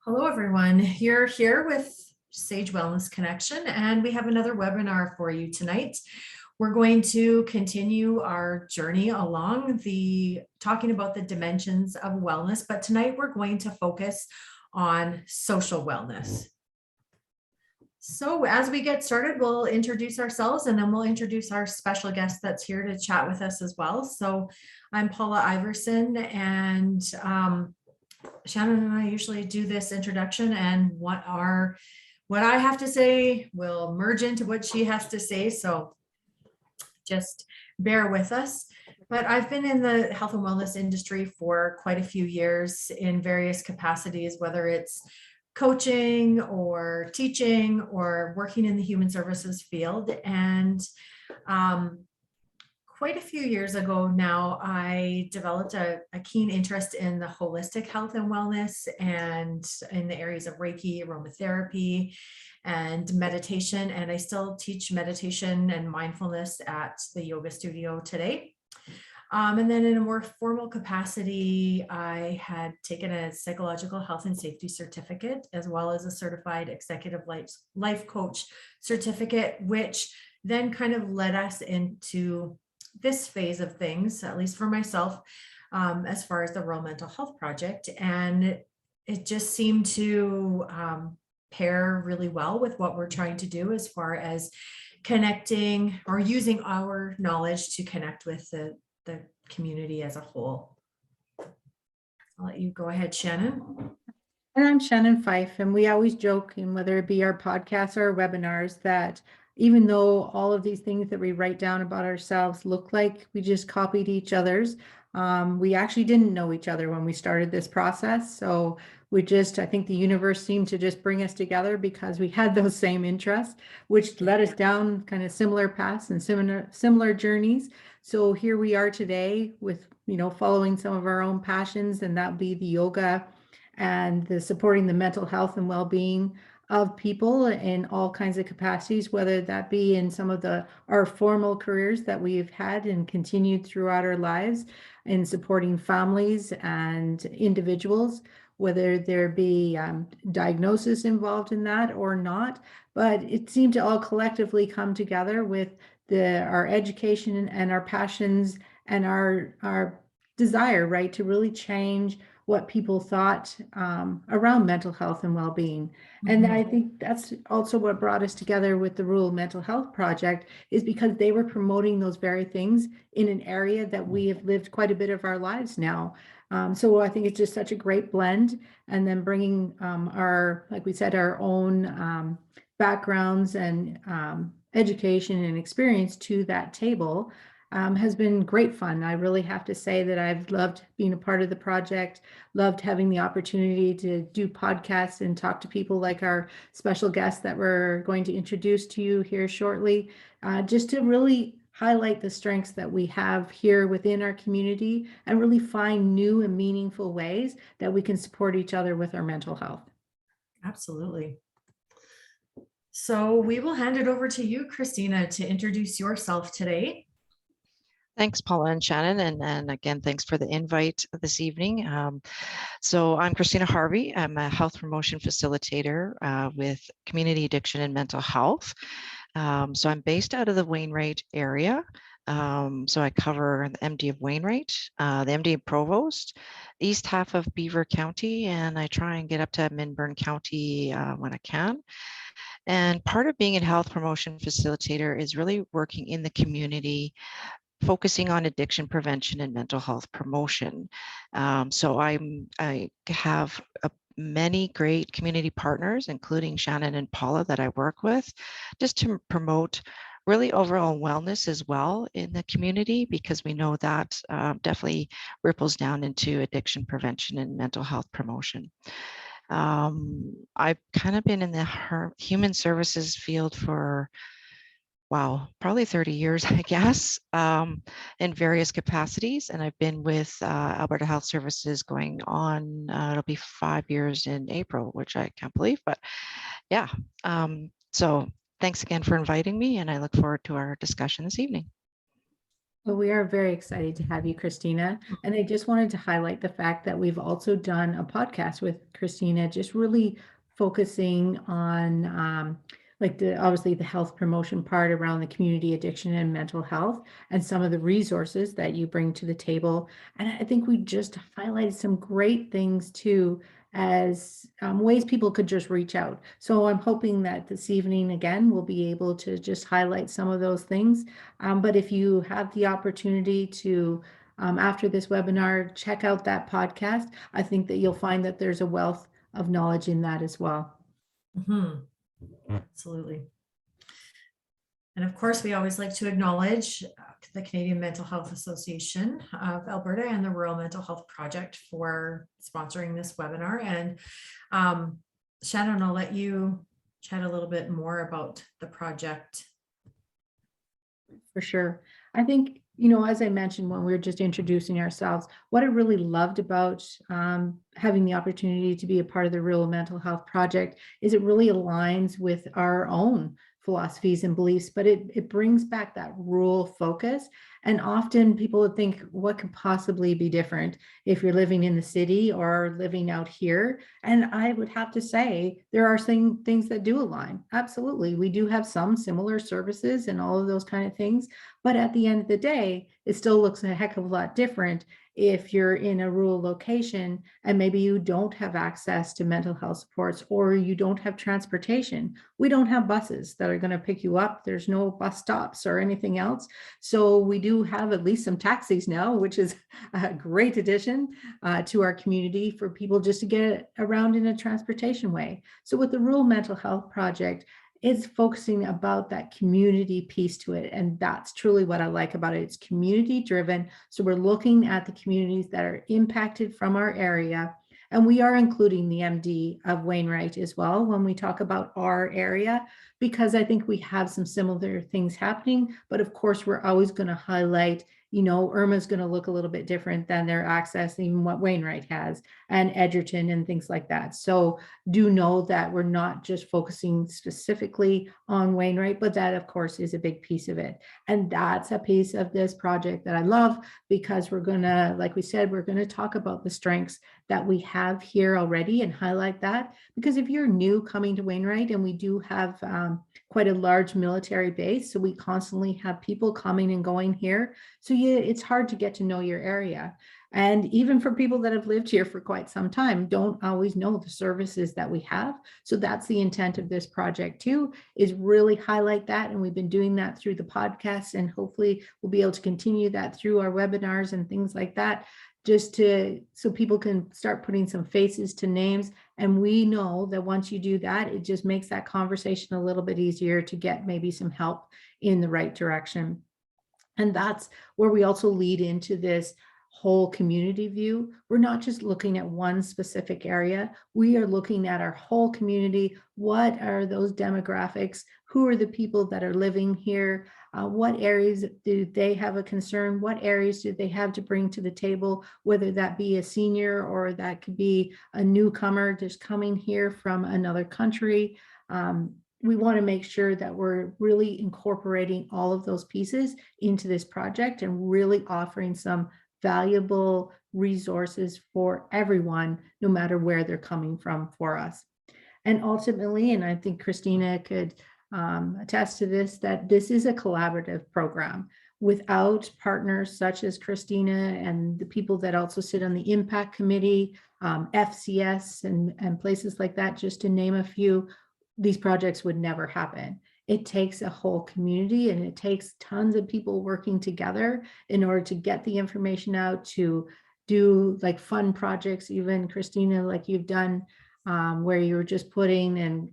Hello, everyone. You're here with Sage Wellness Connection, and we have another webinar for you tonight. We're going to continue our journey along talking about the dimensions of wellness, but tonight we're going to focus on social wellness. So as we get started, we'll introduce ourselves and then we'll introduce our special guest that's here to chat with us as well. So I'm Paula Iverson, and Shannon and I usually do this introduction, and what I have to say will merge into what she has to say. So just bear with us. But I've been in the health and wellness industry for quite a few years in various capacities, whether it's coaching or teaching or working in the human services field. And quite a few years ago now, I developed a keen interest in the holistic health and wellness, and in the areas of Reiki, aromatherapy, and meditation. And I still teach meditation and mindfulness at the yoga studio today. And then in a more formal capacity, I had taken a psychological health and safety certificate, as well as a certified executive life coach certificate, which then kind of led us into this phase of things, at least for myself, as far as the Rural Mental Health Project. And it just seemed to pair really well with what we're trying to do as far as connecting or using our knowledge to connect with the community as a whole. I'll let you go ahead, Shannon. And I'm Shannon Fife, and we always joke, and whether it be our podcasts or our webinars, that even though all of these things that we write down about ourselves look like we just copied each other's, we actually didn't know each other when we started this process. So I think the universe seemed to just bring us together because we had those same interests, which led us down kind of similar paths and similar journeys. So here we are today with, following some of our own passions, and that would be the yoga and the supporting the mental health and well-being of people in all kinds of capacities, whether that be in some of our formal careers that we've had and continued throughout our lives in supporting families and individuals, whether there be diagnosis involved in that or not. But it seemed to all collectively come together with our education and our passions and our desire, right, to really change what people thought around mental health and well-being. And I think that's also what brought us together with the Rural Mental Health Project, is because they were promoting those very things in an area that we have lived quite a bit of our lives now. So I think it's just such a great blend. And then bringing like we said, our own backgrounds and education and experience to that table has been great fun. I really have to say that I've loved being a part of the project, loved having the opportunity to do podcasts and talk to people like our special guest that we're going to introduce to you here shortly, just to really highlight the strengths that we have here within our community and really find new and meaningful ways that we can support each other with our mental health. Absolutely. So we will hand it over to you, Christina, to introduce yourself today. Thanks, Paula and Shannon, and again, thanks for the invite this evening. So I'm Christina Harvey. I'm a Health Promotion Facilitator with Community Addiction and Mental Health. So I'm based out of the Wainwright area. So I cover the MD of Wainwright, the MD of Provost, east half of Beaver County, and I try and get up to Minburn County when I can. And part of being a Health Promotion Facilitator is really working in the community, focusing on addiction prevention and mental health promotion. So I have many great community partners, including Shannon and Paula, that I work with, just to promote really overall wellness as well in the community, because we know that definitely ripples down into addiction prevention and mental health promotion. I've kind of been in the human services field for probably 30 years, I guess, in various capacities. And I've been with Alberta Health Services going on, it'll be 5 years in April, which I can't believe, but yeah. So thanks again for inviting me, and I look forward to our discussion this evening. Well, we are very excited to have you, Christina. And I just wanted to highlight the fact that we've also done a podcast with Christina, just really focusing on like obviously the health promotion part around the community addiction and mental health and some of the resources that you bring to the table. And I think we just highlighted some great things too, as ways people could just reach out. So I'm hoping that this evening, again, we'll be able to just highlight some of those things. But if you have the opportunity to, after this webinar, check out that podcast, I think that you'll find that there's a wealth of knowledge in that as well. Mhm. Absolutely. And of course, we always like to acknowledge the Canadian Mental Health Association of Alberta and the Rural Mental Health Project for sponsoring this webinar. And Shannon, I'll let you chat a little bit more about the project. For sure. I think, as I mentioned when we were just introducing ourselves, what I really loved about having the opportunity to be a part of the Rural Mental Health Project is it really aligns with our own philosophies and beliefs, but it brings back that rural focus. And often people would think, what could possibly be different if you're living in the city or living out here? And I would have to say, there are things that do align. Absolutely. We do have some similar services and all of those kind of things. But at the end of the day, it still looks a heck of a lot different if you're in a rural location and maybe you don't have access to mental health supports or you don't have transportation. We don't have buses that are going to pick you up. There's no bus stops or anything else. So we do have at least some taxis now, which is a great addition to our community for people just to get around in a transportation way. So with the Rural Mental Health Project, it's focusing about that community piece to it. And that's truly what I like about it. It's community driven. So we're looking at the communities that are impacted from our area. And we are including the MD of Wainwright as well when we talk about our area, because I think we have some similar things happening. But of course, we're always going to highlight, Irma's going to look a little bit different than their access, even what Wainwright has, and Edgerton and things like that. So do know that we're not just focusing specifically on Wainwright, but that of course is a big piece of it. And that's a piece of this project that I love, because we're going to, like we said, we're going to talk about the strengths that we have here already and highlight that. Because if you're new coming to Wainwright, and we do have quite a large military base, so we constantly have people coming and going here. So it's hard to get to know your area. And even for people that have lived here for quite some time, don't always know the services that we have. So that's the intent of this project too, is really highlight that. And we've been doing that through the podcast, and hopefully we'll be able to continue that through our webinars and things like that, just so people can start putting some faces to names. And we know that once you do that, it just makes that conversation a little bit easier to get maybe some help in the right direction. And that's where we also lead into this whole community view. We're not just looking at one specific area. We are looking at our whole community. What are those demographics? Who are the people that are living here? What areas do they have a concern? What areas do they have to bring to the table, whether that be a senior or that could be a newcomer just coming here from another country? We want to make sure that we're really incorporating all of those pieces into this project and really offering some valuable resources for everyone, no matter where they're coming from for us. And ultimately, and I think Christina could attest to this, that this is a collaborative program. Without partners such as Christina and the people that also sit on the impact committee, FCS and places like that, just to name a few, these projects would never happen. It takes a whole community, and it takes tons of people working together in order to get the information out, to do like fun projects, even Christina, like you've done, where you're just putting in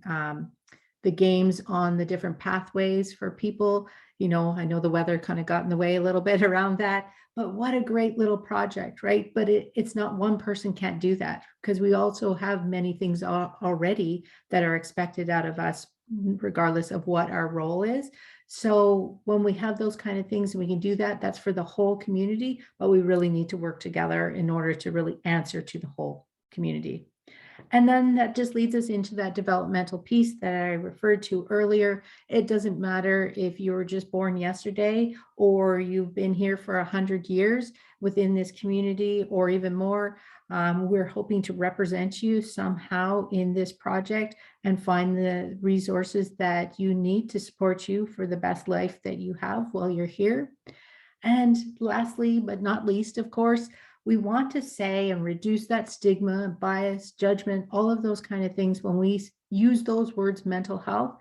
the games on the different pathways for people. I know the weather kind of got in the way a little bit around that, but what a great little project, right? But it's not one person can't do that, because we also have many things already that are expected out of us, regardless of what our role is. So when we have those kind of things and we can do that, that's for the whole community, but we really need to work together in order to really answer to the whole community. And then that just leads us into that developmental piece that I referred to earlier. It doesn't matter if you were just born yesterday or you've been here for 100 years within this community or even more. We're hoping to represent you somehow in this project and find the resources that you need to support you for the best life that you have while you're here. And lastly, but not least, of course, we want to say and reduce that stigma, bias, judgment, all of those kind of things. When we use those words, mental health,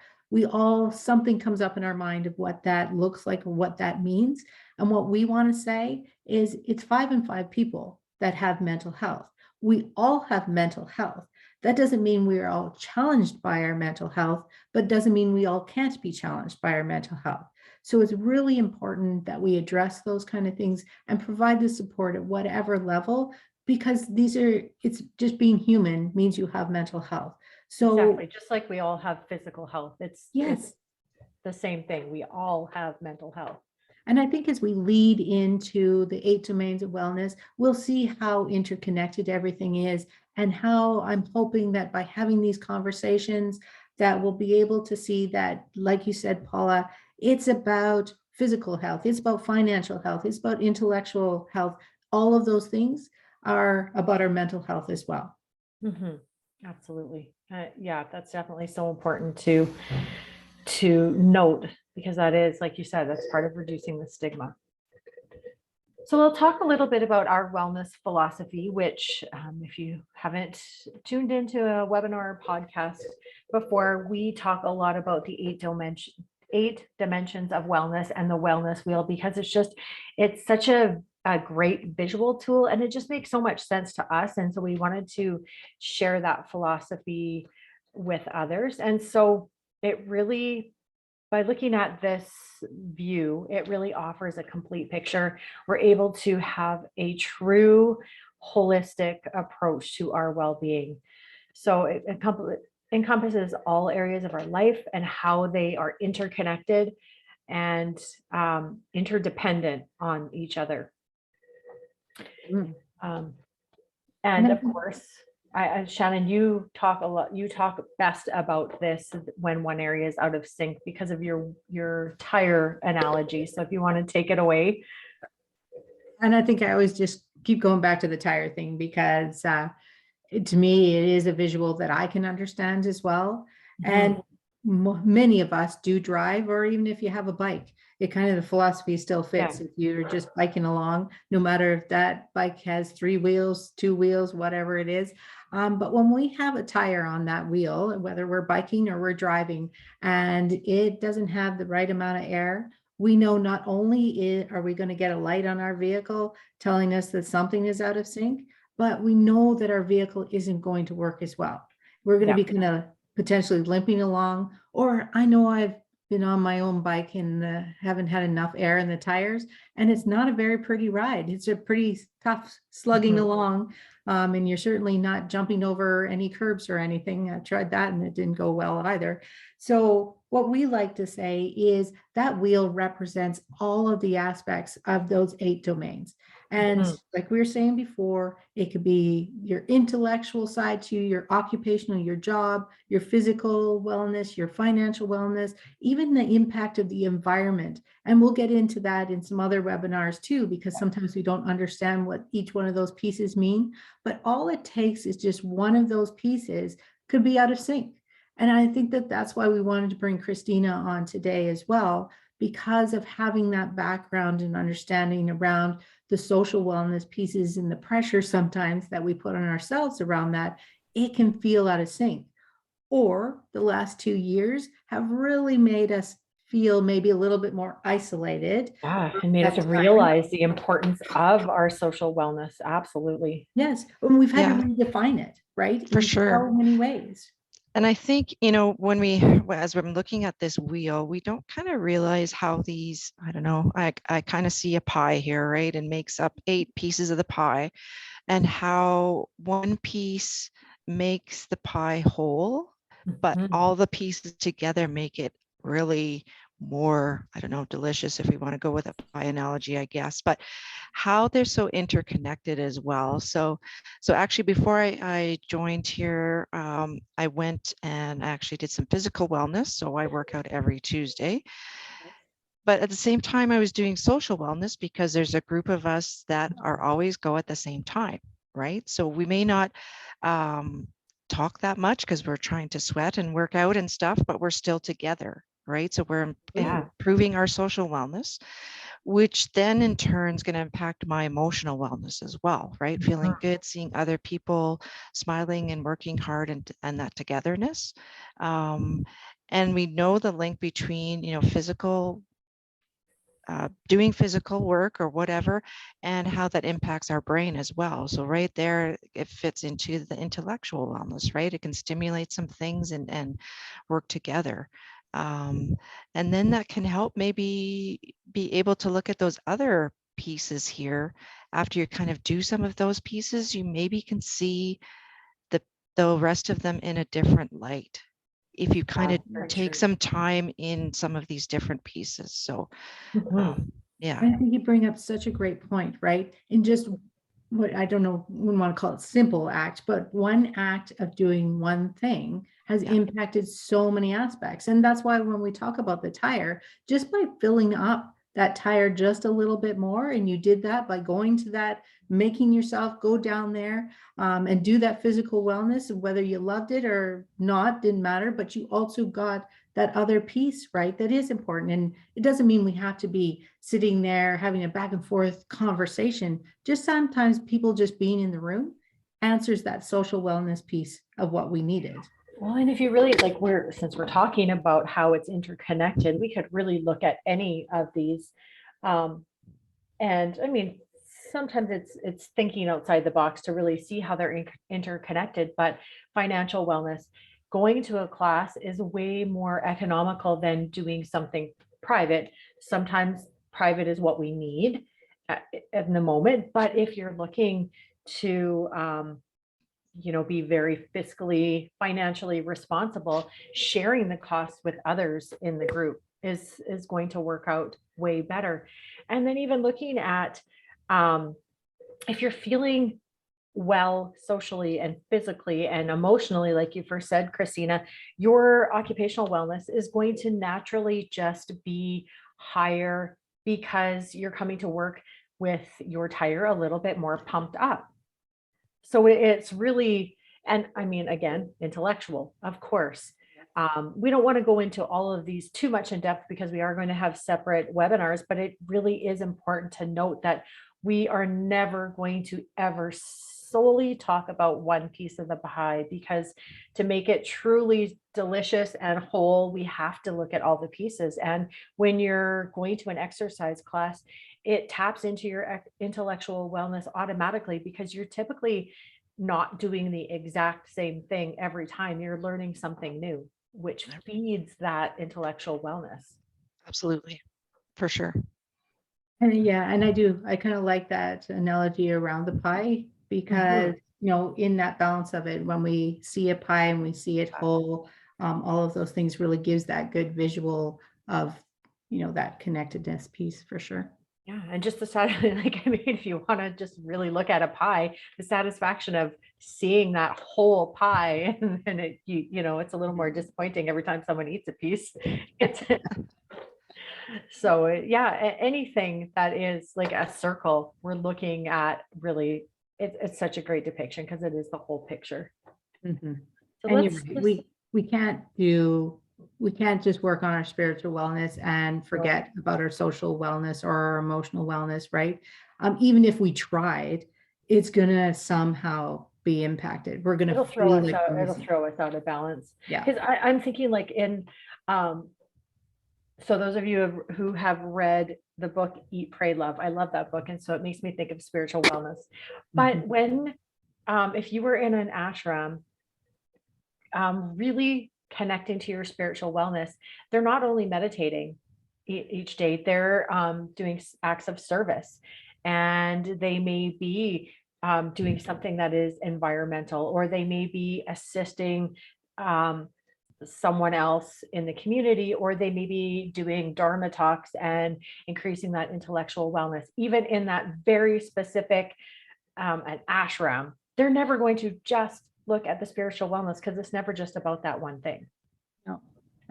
something comes up in our mind of what that looks like or what that means. And what we want to say is it's 5 in 5 people that have mental health. We all have mental health. That doesn't mean we are all challenged by our mental health, but doesn't mean we all can't be challenged by our mental health. So it's really important that we address those kind of things and provide the support at whatever level, because it's just being human means you have mental health. So Exactly, just like we all have physical health. It's yes. the same thing. We all have mental health. And I think as we lead into the 8 domains of wellness, we'll see how interconnected everything is, and how I'm hoping that by having these conversations that we'll be able to see that, like you said, Paula, it's about physical health, it's about financial health, it's about intellectual health. All of those things are about our mental health as well. Mm-hmm. Absolutely. Yeah, that's definitely so important to note, because that is, like you said, that's part of reducing the stigma. So we'll talk a little bit about our wellness philosophy, which if you haven't tuned into a webinar or podcast before, we talk a lot about the 8 dimensions of wellness and the wellness wheel, because it's such a great visual tool, and it just makes so much sense to us. And so we wanted to share that philosophy with others. And so it really, by looking at this view, it really offers a complete picture. We're able to have a true holistic approach to our well-being. So it encompasses all areas of our life and how they are interconnected and interdependent on each other. Mm. And of course, Shannon, you talk a lot. You talk best about this when one area is out of sync because of your tire analogy. So if you want to take it away. And I think I always just keep going back to the tire thing, because to me, it is a visual that I can understand as well. And many of us do drive, or even if you have a bike, it kind of, the philosophy still fits. Yeah. If you're just biking along, no matter if that bike has 3 wheels, 2 wheels, whatever it is. But when we have a tire on that wheel, whether we're biking or we're driving, and it doesn't have the right amount of air, we know not only are we going to get a light on our vehicle telling us that something is out of sync, but we know that our vehicle isn't going to work as well. We're going to be kind of potentially limping along. Or I know I've been on my own bike and haven't had enough air in the tires, and it's not a very pretty ride. It's a pretty tough slugging along, and you're certainly not jumping over any curbs or anything. I tried that and it didn't go well either. So what we like to say is that wheel represents all of the aspects of those 8 domains. And like we were saying before, it could be your intellectual side to your occupational, your job, your physical wellness, your financial wellness, even the impact of the environment. And we'll get into that in some other webinars too, because sometimes we don't understand what each one of those pieces mean. But all it takes is just one of those pieces could be out of sync. And I think that that's why we wanted to bring Christina on today as well, because of having that background and understanding around the social wellness pieces and the pressure sometimes that we put on ourselves around that. It can feel out of sync. Or the last 2 years have really made us feel maybe a little bit more isolated. And made us realize the importance of our social wellness. Absolutely. Yes, and we've had to redefine it, right? For in sure. so many ways. And I think, as I'm looking at this wheel, we don't kind of realize how these, I don't know, I kind of see a pie here, right? And makes up 8 pieces of the pie, and how one piece makes the pie whole, but all the pieces together make it really more, I don't know, delicious, if we want to go with a pie analogy, I guess, but how they're so interconnected as well. So actually before I joined here, I went and actually did some physical wellness. So I work out every Tuesday. But at the same time, I was doing social wellness because there's a group of us that are always go at the same time, right? So we may not talk that much because we're trying to sweat and work out and stuff, but we're still together, right? So we're improving our social wellness, which then in turn is going to impact my emotional wellness as well, right? Feeling good, seeing other people smiling and working hard, and that togetherness. And we know the link between, physical doing physical work or whatever, and how that impacts our brain as well. So right there, it fits into the intellectual wellness, right? It can stimulate some things and work together. And then that can help maybe be able to look at those other pieces here. After you kind of do some of those pieces, you maybe can see the rest of them in a different light, if you kind of take some time in some of these different pieces. So yeah. I think you bring up such a great point, right? And just what, I don't know, we want to call it simple act, but one act of doing one thing has impacted so many aspects. And that's why when we talk about the tire, just by filling up that tire just a little bit more, and you did that by going to that, making yourself go down there and do that physical wellness, whether you loved it or not, didn't matter, but you also got that other piece, right? That is important. And it doesn't mean we have to be sitting there having a back and forth conversation. Just sometimes people just being in the room answers that social wellness piece of what we needed. Well, and if you really like, since we're talking about how it's interconnected, we could really look at any of these. And I mean, sometimes it's thinking outside the box to really see how they're interconnected, but financial wellness, going to a class is way more economical than doing something private. Sometimes private is what we need at the moment, but if you're looking to be very fiscally, financially responsible, sharing the costs with others in the group is going to work out way better. And then even looking at if you're feeling well socially and physically and emotionally, like you first said, Christina, your occupational wellness is going to naturally just be higher because you're coming to work with your tire a little bit more pumped up. So it's really, and I mean, again, intellectual, of course. We don't want to go into all of these too much in depth because we are going to have separate webinars, but it really is important to note that we are never going to ever solely talk about one piece of the pie, because to make it truly delicious and whole, we have to look at all the pieces. And when you're going to an exercise class, it taps into your intellectual wellness automatically, because you're typically not doing the exact same thing every time. You're learning something new, which feeds that intellectual wellness. Absolutely, for sure. And I kind of like that analogy around the pie, because in that balance of it, when we see a pie and we see it whole, all of those things really gives that good visual of that connectedness piece for sure. Yeah, and just if you want to just really look at a pie, the satisfaction of seeing that whole pie, and it's a little more disappointing every time someone eats a piece. So anything that is like a circle, we're looking at really, it's such a great depiction because it is the whole picture. Mm-hmm. So and we can't just work on our spiritual wellness and forget about our social wellness or our emotional wellness, right? Even if we tried, it's gonna somehow be impacted. We're gonna it'll throw us out of balance. Yeah. Because I'm thinking like in so those of you who have read the book Eat, Pray, Love, I love that book. And so it makes me think of spiritual wellness. But when if you were in an ashram, really connecting to your spiritual wellness, they're not only meditating each day, they're doing acts of service, and they may be doing something that is environmental, or they may be assisting someone else in the community, or they may be doing Dharma talks and increasing that intellectual wellness, even in that very specific an ashram, they're never going to just look at the spiritual wellness because it's never just about that one thing. No.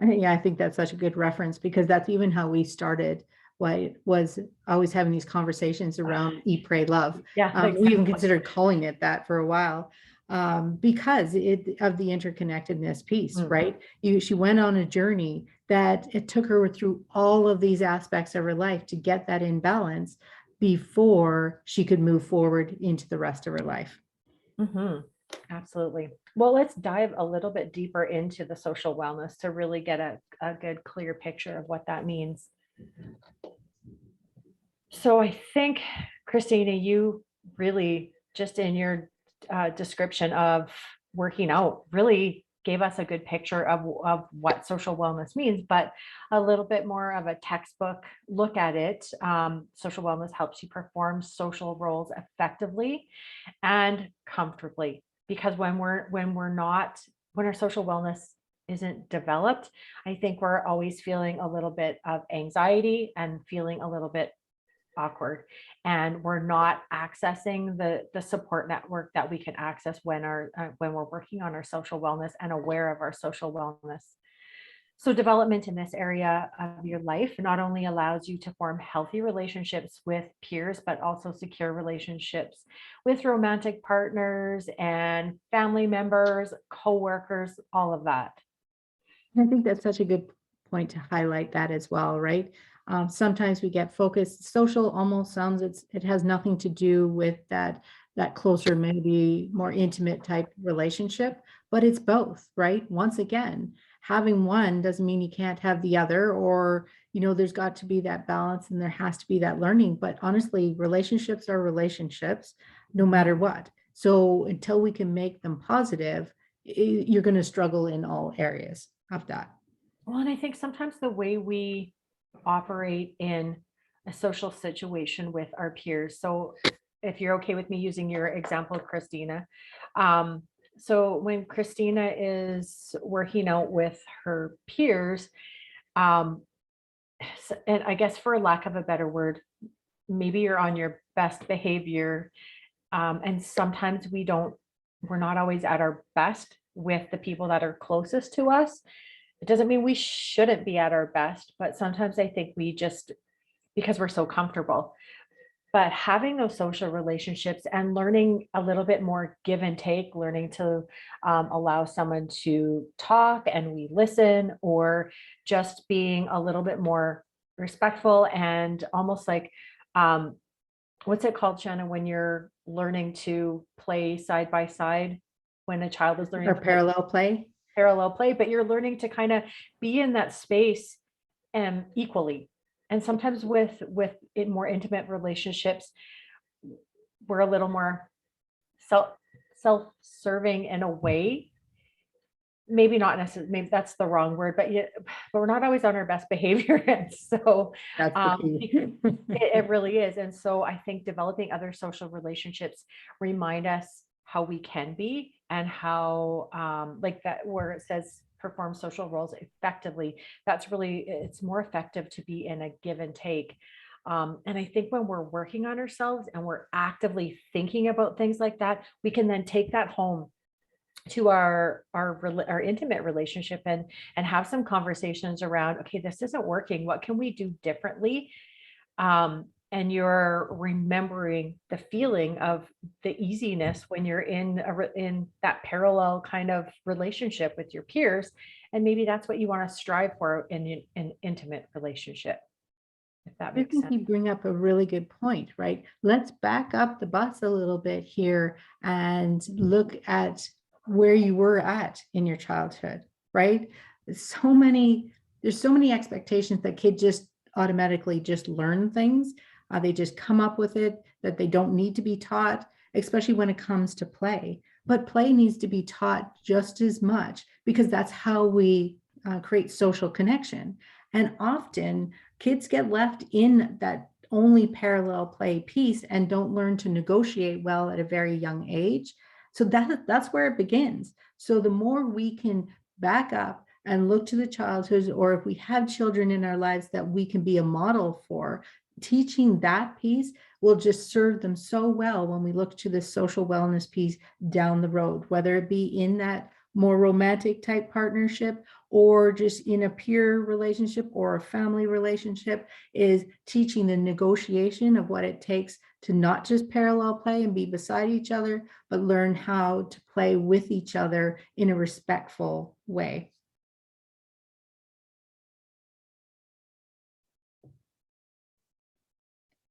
Yeah, I think that's such a good reference, because that's even how we started. What was always having these conversations around eat, pray, love. Yeah, We even considered calling it that for a while, because of the interconnectedness piece, right? She went on a journey that it took her through all of these aspects of her life to get that in balance before she could move forward into the rest of her life. Absolutely. Well, let's dive a little bit deeper into the social wellness to really get a good, clear picture of what that means. So I think, Christina, you really, just in your description of working out, really gave us a good picture of what social wellness means, but a little bit more of a textbook look at it. Social wellness helps you perform social roles effectively and comfortably, because when our social wellness isn't developed, I think we're always feeling a little bit of anxiety and feeling a little bit awkward, and we're not accessing the support network that we can access when we're working on our social wellness and aware of our social wellness. So development in this area of your life not only allows you to form healthy relationships with peers, but also secure relationships with romantic partners and family members, coworkers, all of that. I think that's such a good point to highlight that as well, right? Sometimes we get focused. Social almost sounds it has nothing to do with that closer, maybe more intimate type relationship, but it's both, right? Once again, having one doesn't mean you can't have the other, or there's got to be that balance and there has to be that learning. But honestly, relationships are relationships no matter what. So until we can make them positive, you're going to struggle in all areas of that. Well, and I think sometimes the way we operate in a social situation with our peers. So if you're okay with me using your example, Christina. So when Christina is working out with her peers, and I guess for lack of a better word, maybe you're on your best behavior. And sometimes we're not always at our best with the people that are closest to us. It doesn't mean we shouldn't be at our best, but sometimes I think we just, because we're so comfortable. But having those social relationships and learning a little bit more give and take, learning to allow someone to talk and we listen, or just being a little bit more respectful and almost like, what's it called, Shannon, when you're learning to play side by side, when a child is learning Or parallel play, but you're learning to kind of be in that space equally. And sometimes with more intimate relationships, we're a little more self-serving in a way. Maybe not necessarily, maybe that's the wrong word, but we're not always on our best behavior. And so that's the key. it really is. And so I think developing other social relationships remind us how we can be, and how like that, where it says perform social roles effectively, that's really, it's more effective to be in a give and take. And I think when we're working on ourselves and we're actively thinking about things like that, we can then take that home to our intimate relationship and have some conversations around, okay, this isn't working. What can we do differently? And you're remembering the feeling of the easiness when you're in that parallel kind of relationship with your peers. And maybe that's what you want to strive for in an intimate relationship, if that makes sense. You bring up a really good point, right? Let's back up the bus a little bit here and look at where you were at in your childhood, right? There's so many expectations that kids just automatically just learn things. They just come up with it, that they don't need to be taught, especially when it comes to play. But play needs to be taught just as much, because that's how we create social connection. And often kids get left in that only parallel play piece and don't learn to negotiate well at a very young age. So that's where it begins. So the more we can back up and look to the childhoods, or if we have children in our lives that we can be a model for, teaching that piece will just serve them so well when we look to the social wellness piece down the road, whether it be in that more romantic type partnership or just in a peer relationship or a family relationship, is teaching the negotiation of what it takes to not just parallel play and be beside each other, but learn how to play with each other in a respectful way.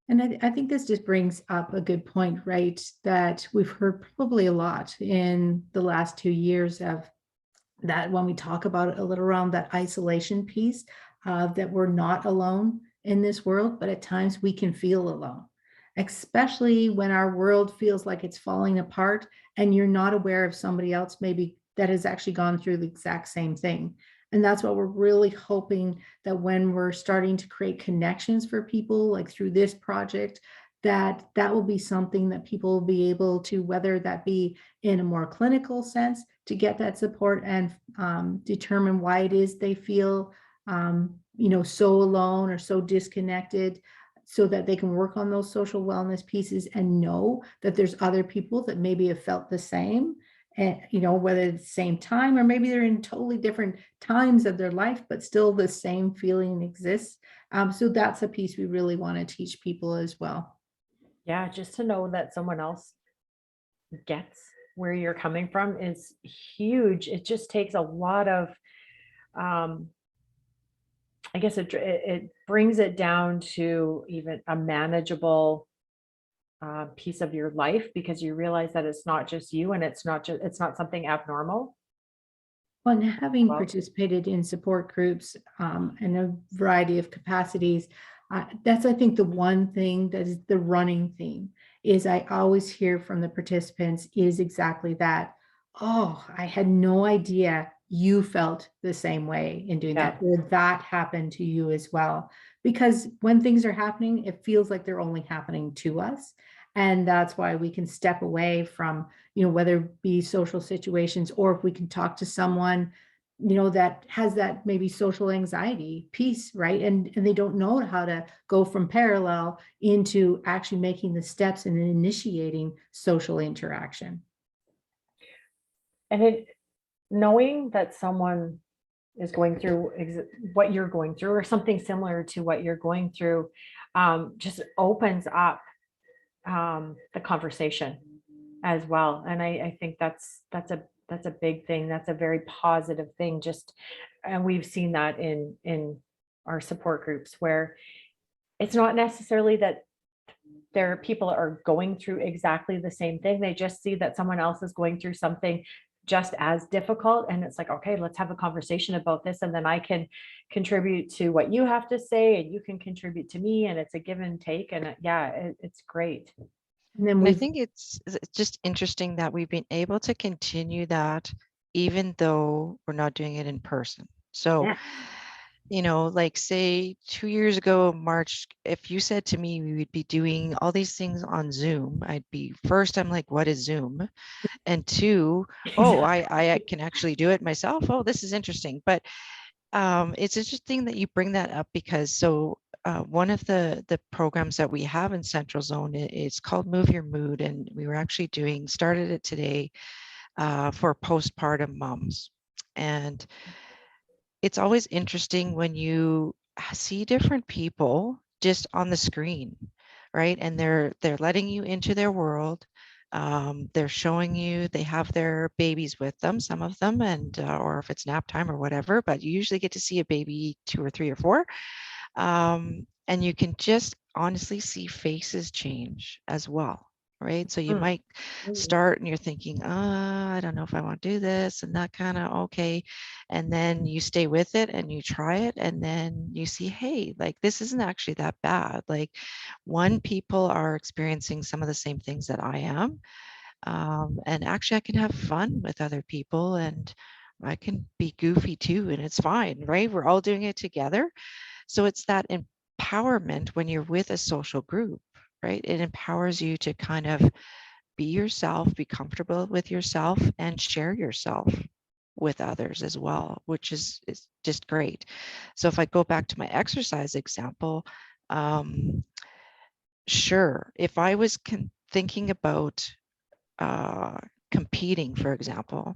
And I think this just brings up a good point, right? That we've heard probably a lot in the last 2 years of that when we talk about it a little around that isolation piece, that we're not alone in this world, but at times we can feel alone, especially when our world feels like it's falling apart and you're not aware of somebody else maybe that has actually gone through the exact same thing. And that's what we're really hoping, that when we're starting to create connections for people, like through this project, that will be something that people will be able to, whether that be in a more clinical sense, to get that support and determine why it is they feel, so alone or so disconnected, so that they can work on those social wellness pieces and know that there's other people that maybe have felt the same. And, whether at the same time, or maybe they're in totally different times of their life, but still the same feeling exists. So that's a piece we really want to teach people as well. Yeah, just to know that someone else gets where you're coming from is huge. It just takes a lot of, I guess it brings it down to even a manageable piece of your life, because you realize that it's not just you, and it's not something abnormal. Well, and having Well- participated in support groups in a variety of capacities, that's, I think, the one thing that is the running theme, is I always hear from the participants is exactly that. Oh, I had no idea you felt the same way in doing that, or that happened to you as well. Because when things are happening, it feels like they're only happening to us. And that's why we can step away from, whether it be social situations, or if we can talk to someone, that has that maybe social anxiety piece, right? And they don't know how to go from parallel into actually making the steps and initiating social interaction. And knowing that someone is going through what you're going through, or something similar to what you're going through, just opens up the conversation as well. And I think that's a big thing. That's a very positive thing. And we've seen that in our support groups, where it's not necessarily that there are people are going through exactly the same thing. They just see that someone else is going through something just as difficult, and it's like, okay, let's have a conversation about this, and then I can contribute to what you have to say, and you can contribute to me, and it's a give and take. And it's great. And then And I think it's just interesting that we've been able to continue that even though we're not doing it in person. So, like say 2 years ago, March, if you said to me we would be doing all these things on Zoom, I'd be, first, I'm like, what is Zoom? And two, oh, I can actually do it myself. Oh, this is interesting. But it's interesting that you bring that up, because one of the programs that we have in Central Zone is called Move Your Mood, and we were actually started it today for postpartum moms. And it's always interesting when you see different people just on the screen, right? And they're letting you into their world. They're showing you, they have their babies with them, some of them, and or if it's nap time or whatever, but you usually get to see a baby 2 or 3 or 4. And you can just honestly see faces change as well, right? So you might start and you're thinking, I don't know if I want to do this, and that kind of okay. And then you stay with it and you try it, and then you see, hey, like this isn't actually that bad. Like people are experiencing some of the same things that I am. And actually I can have fun with other people, and I can be goofy too, and it's fine, right? We're all doing it together. So it's that empowerment when you're with a social group, right? It empowers you to kind of be yourself, be comfortable with yourself, and share yourself with others as well, which is just great. So if I go back to my exercise example, sure, if I was thinking about competing, for example,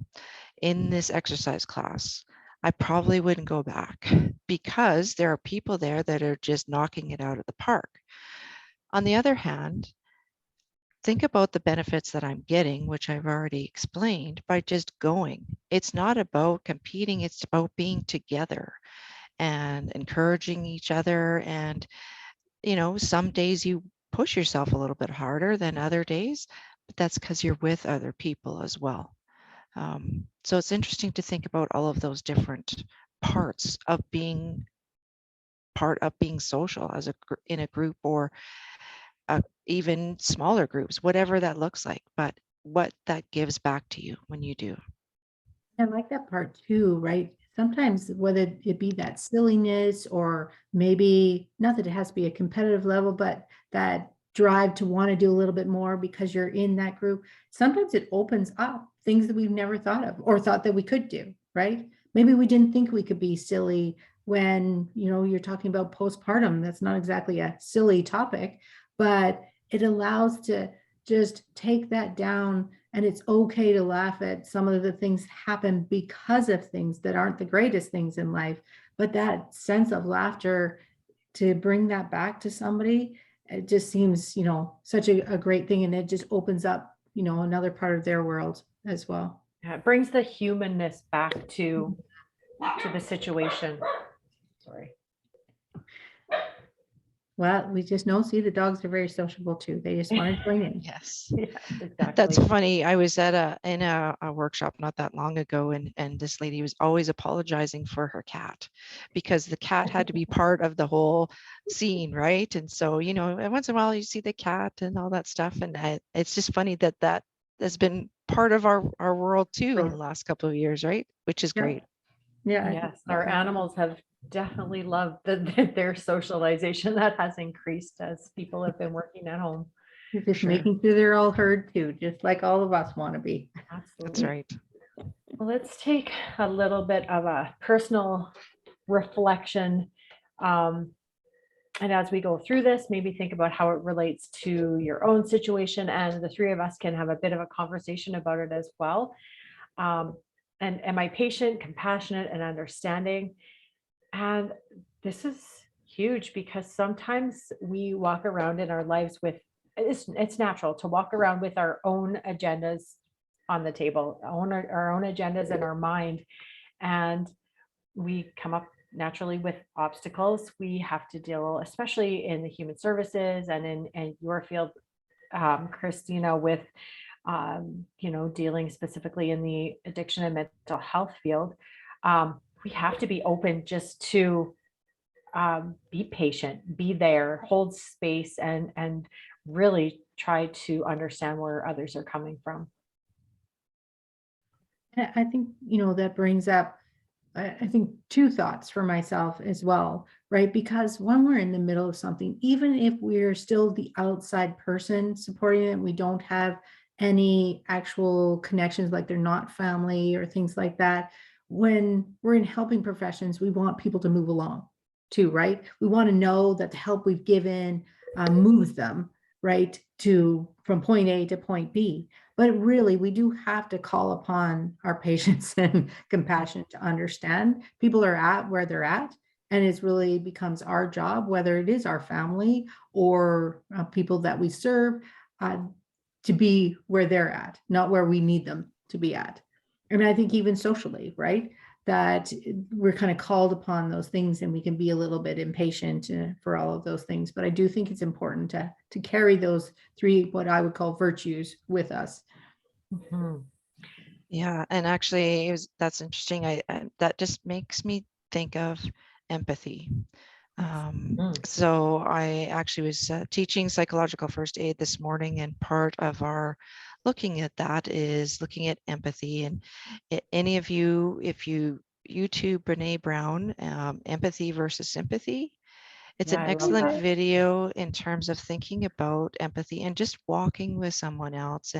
in this exercise class, I probably wouldn't go back because there are people there that are just knocking it out of the park. On the other hand, think about the benefits that I'm getting, which I've already explained, by just going. It's not about competing, it's about being together and encouraging each other. And, some days you push yourself a little bit harder than other days, but that's because you're with other people as well. So it's interesting to think about all of those different parts of being social as in a group, or even smaller groups, whatever that looks like, but what that gives back to you when you do. I like that part too, right? Sometimes whether it be that silliness or maybe not that it has to be a competitive level, but that drive to want to do a little bit more because you're in that group. Sometimes it opens up things that we've never thought of or thought that we could do, right? Maybe we didn't think we could be silly when, you're talking about postpartum. That's not exactly a silly topic, but it allows to just take that down. And it's okay to laugh at some of the things happen because of things that aren't the greatest things in life. But that sense of laughter, to bring that back to somebody, it just seems, such a great thing. And it just opens up, another part of their world as well. Yeah, it brings the humanness back to the situation. Sorry. Well, we just know, see, the dogs are very sociable too. They just want to join in. Yes. Yeah, exactly. That's funny. I was at in a workshop not that long ago, and this lady was always apologizing for her cat because the cat had to be part of the whole scene, right? And so, once in a while you see the cat and all that stuff, and it's just funny that has been part of our world too in the last couple of years, right? Which is great. Yeah. Yes, our animals have definitely loved their socialization. That has increased as people have been working at home. You're just Sure. making sure they're all heard too, just like all of us want to be. Absolutely. That's right. Well, let's take a little bit of a personal reflection. And as we go through this, maybe think about how it relates to your own situation, and the three of us can have a bit of a conversation about it as well. And am I patient, compassionate, and understanding? And this is huge because sometimes we walk around in our lives with, it's natural to walk around with our own agendas on the table, our own agendas in our mind. And we come up naturally with obstacles. We have to deal, especially in the human services and in your field, Christina, with dealing specifically in the addiction and mental health field. We have to be open just to be patient, be there, hold space, and really try to understand where others are coming from. I think, that brings up, I think, two thoughts for myself as well, right? Because when we're in the middle of something, even if we're still the outside person supporting it, we don't have any actual connections, like they're not family or things like that. When we're in helping professions, we want people to move along too, right? We want to know that the help we've given moves them, right, from point A to point B. But really, we do have to call upon our patience and compassion to understand people are at where they're at. And it really becomes our job, whether it is our family or people that we serve, to be where they're at, not where we need them to be at. And I think even socially, right, that we're kind of called upon those things, and we can be a little bit impatient for all of those things. But I do think it's important to carry those three, what I would call virtues, with us. Mm-hmm. Yeah, and actually, that's interesting. That just makes me think of empathy. So I actually was teaching psychological first aid this morning, and part of our looking at that is looking at empathy. And any of you, if you YouTube Brene Brown, Empathy versus Sympathy, it's an excellent video in terms of thinking about empathy and just walking with someone else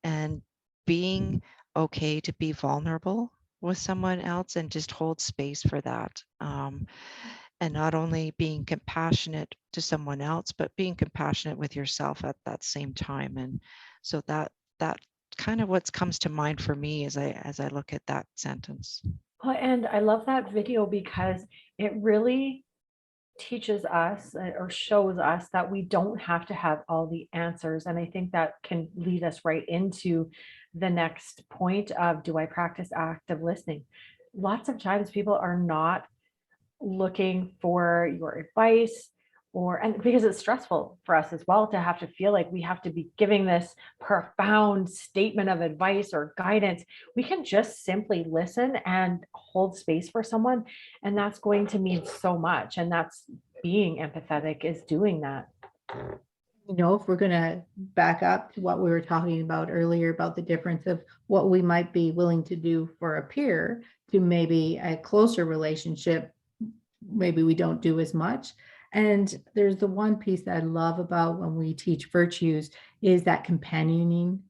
and being okay to be vulnerable with someone else and just hold space for that. And not only being compassionate to someone else, but being compassionate with yourself at that same time. And so that kind of what comes to mind for me as I look at that sentence. Well, and I love that video because it really teaches us or shows us that we don't have to have all the answers. And I think that can lead us right into the next point of, do I practice active listening? Lots of times people are not looking for your advice, and because it's stressful for us as well to have to feel like we have to be giving this profound statement of advice or guidance. We can just simply listen and hold space for someone, and that's going to mean so much. And that's being empathetic, is doing that. You know, if we're going to back up to what we were talking about earlier about the difference of what we might be willing to do for a peer to maybe a closer relationship, maybe we don't do as much. And there's the one piece that I love about when we teach virtues is that companioning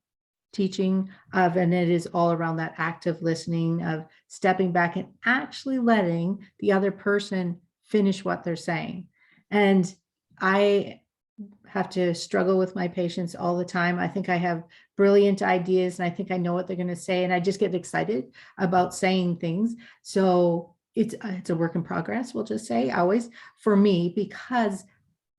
teaching of, and it is all around that active listening of stepping back and actually letting the other person finish what they're saying. And I have to struggle with my patients all the time. I think I have brilliant ideas and I think I know what they're going to say. And I just get excited about saying things. So it's a work in progress, we'll just say, always for me, because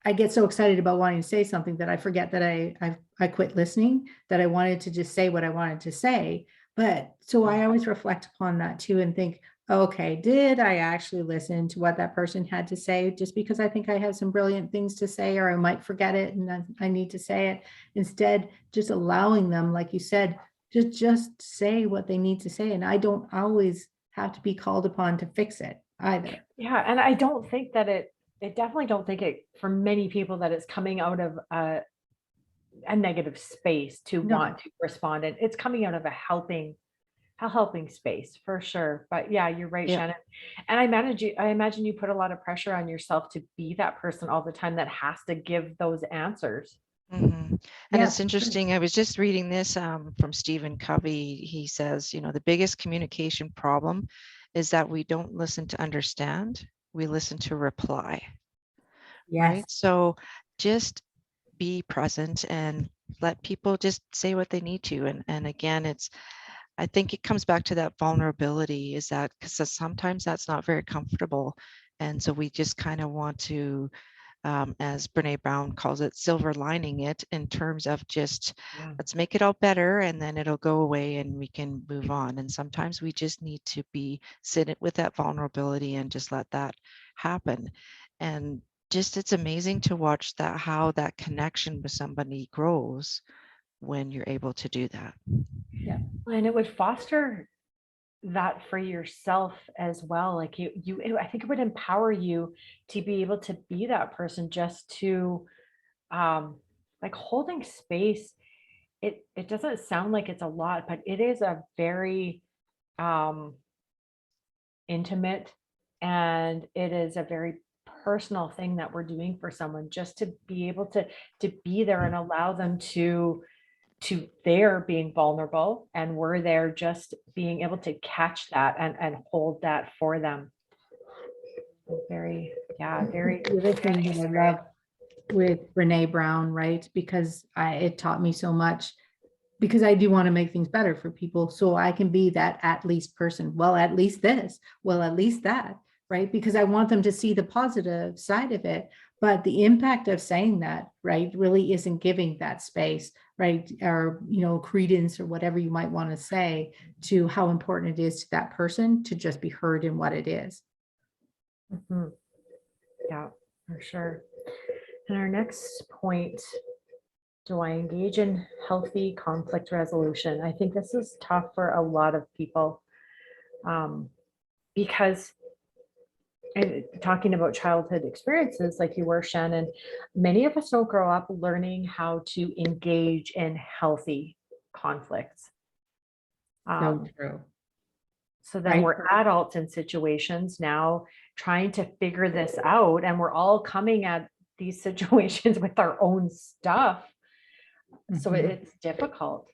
I get so excited about wanting to say something that I forget that I quit listening, that I wanted to just say what I wanted to say. But so I always reflect upon that too and think, okay, did I actually listen to what that person had to say? Just because I think I have some brilliant things to say, or I might forget it and then I need to say it. Instead, just allowing them, like you said, to just say what they need to say. And I don't always have to be called upon to fix it either. Yeah, and I don't think that it definitely don't think it, for many people, that it's coming out of a negative space to want to respond, and it's coming out of a helping space for sure. But yeah, you're right, Shannon. And I imagine you put a lot of pressure on yourself to be that person all the time that has to give those answers. Mm-hmm. And it's interesting. I was just reading this from Stephen Covey. He says, the biggest communication problem is that we don't listen to understand. We listen to reply. Yes. Right. So just be present and let people just say what they need to. And again, I think it comes back to that vulnerability, is that because sometimes that's not very comfortable. And so we just kind of want to, as Brene Brown calls it, silver lining it, in terms of just let's make it all better and then it'll go away and we can move on. And sometimes we just need to sit with that vulnerability and just let that happen. And just, it's amazing to watch how that connection with somebody grows when you're able to do that. Yeah. And it would foster that for yourself as well. Like I think it would empower you to be able to be that person, just to like holding space. It doesn't sound like it's a lot, but it is a very intimate, and it is a very personal thing that we're doing for someone, just to be able to be there and allow them to their being vulnerable, and we're there just being able to catch that and hold that for them. Very the other thing that I love with Brene Brown, right, because it taught me so much, because I do want to make things better for people, so I can be that at least person. Well, at least this, well, at least that, right? Because I want them to see the positive side of it. But the impact of saying that, right, really isn't giving that space, right? Or, credence or whatever you might want to say to how important it is to that person to just be heard in what it is. Mm-hmm. Yeah, for sure. And our next point, do I engage in healthy conflict resolution? I think this is tough for a lot of people, because talking about childhood experiences like you were, Shannon, many of us don't grow up learning how to engage in healthy conflicts. So true. So then we're adults in situations now trying to figure this out, and we're all coming at these situations with our own stuff. So it's difficult.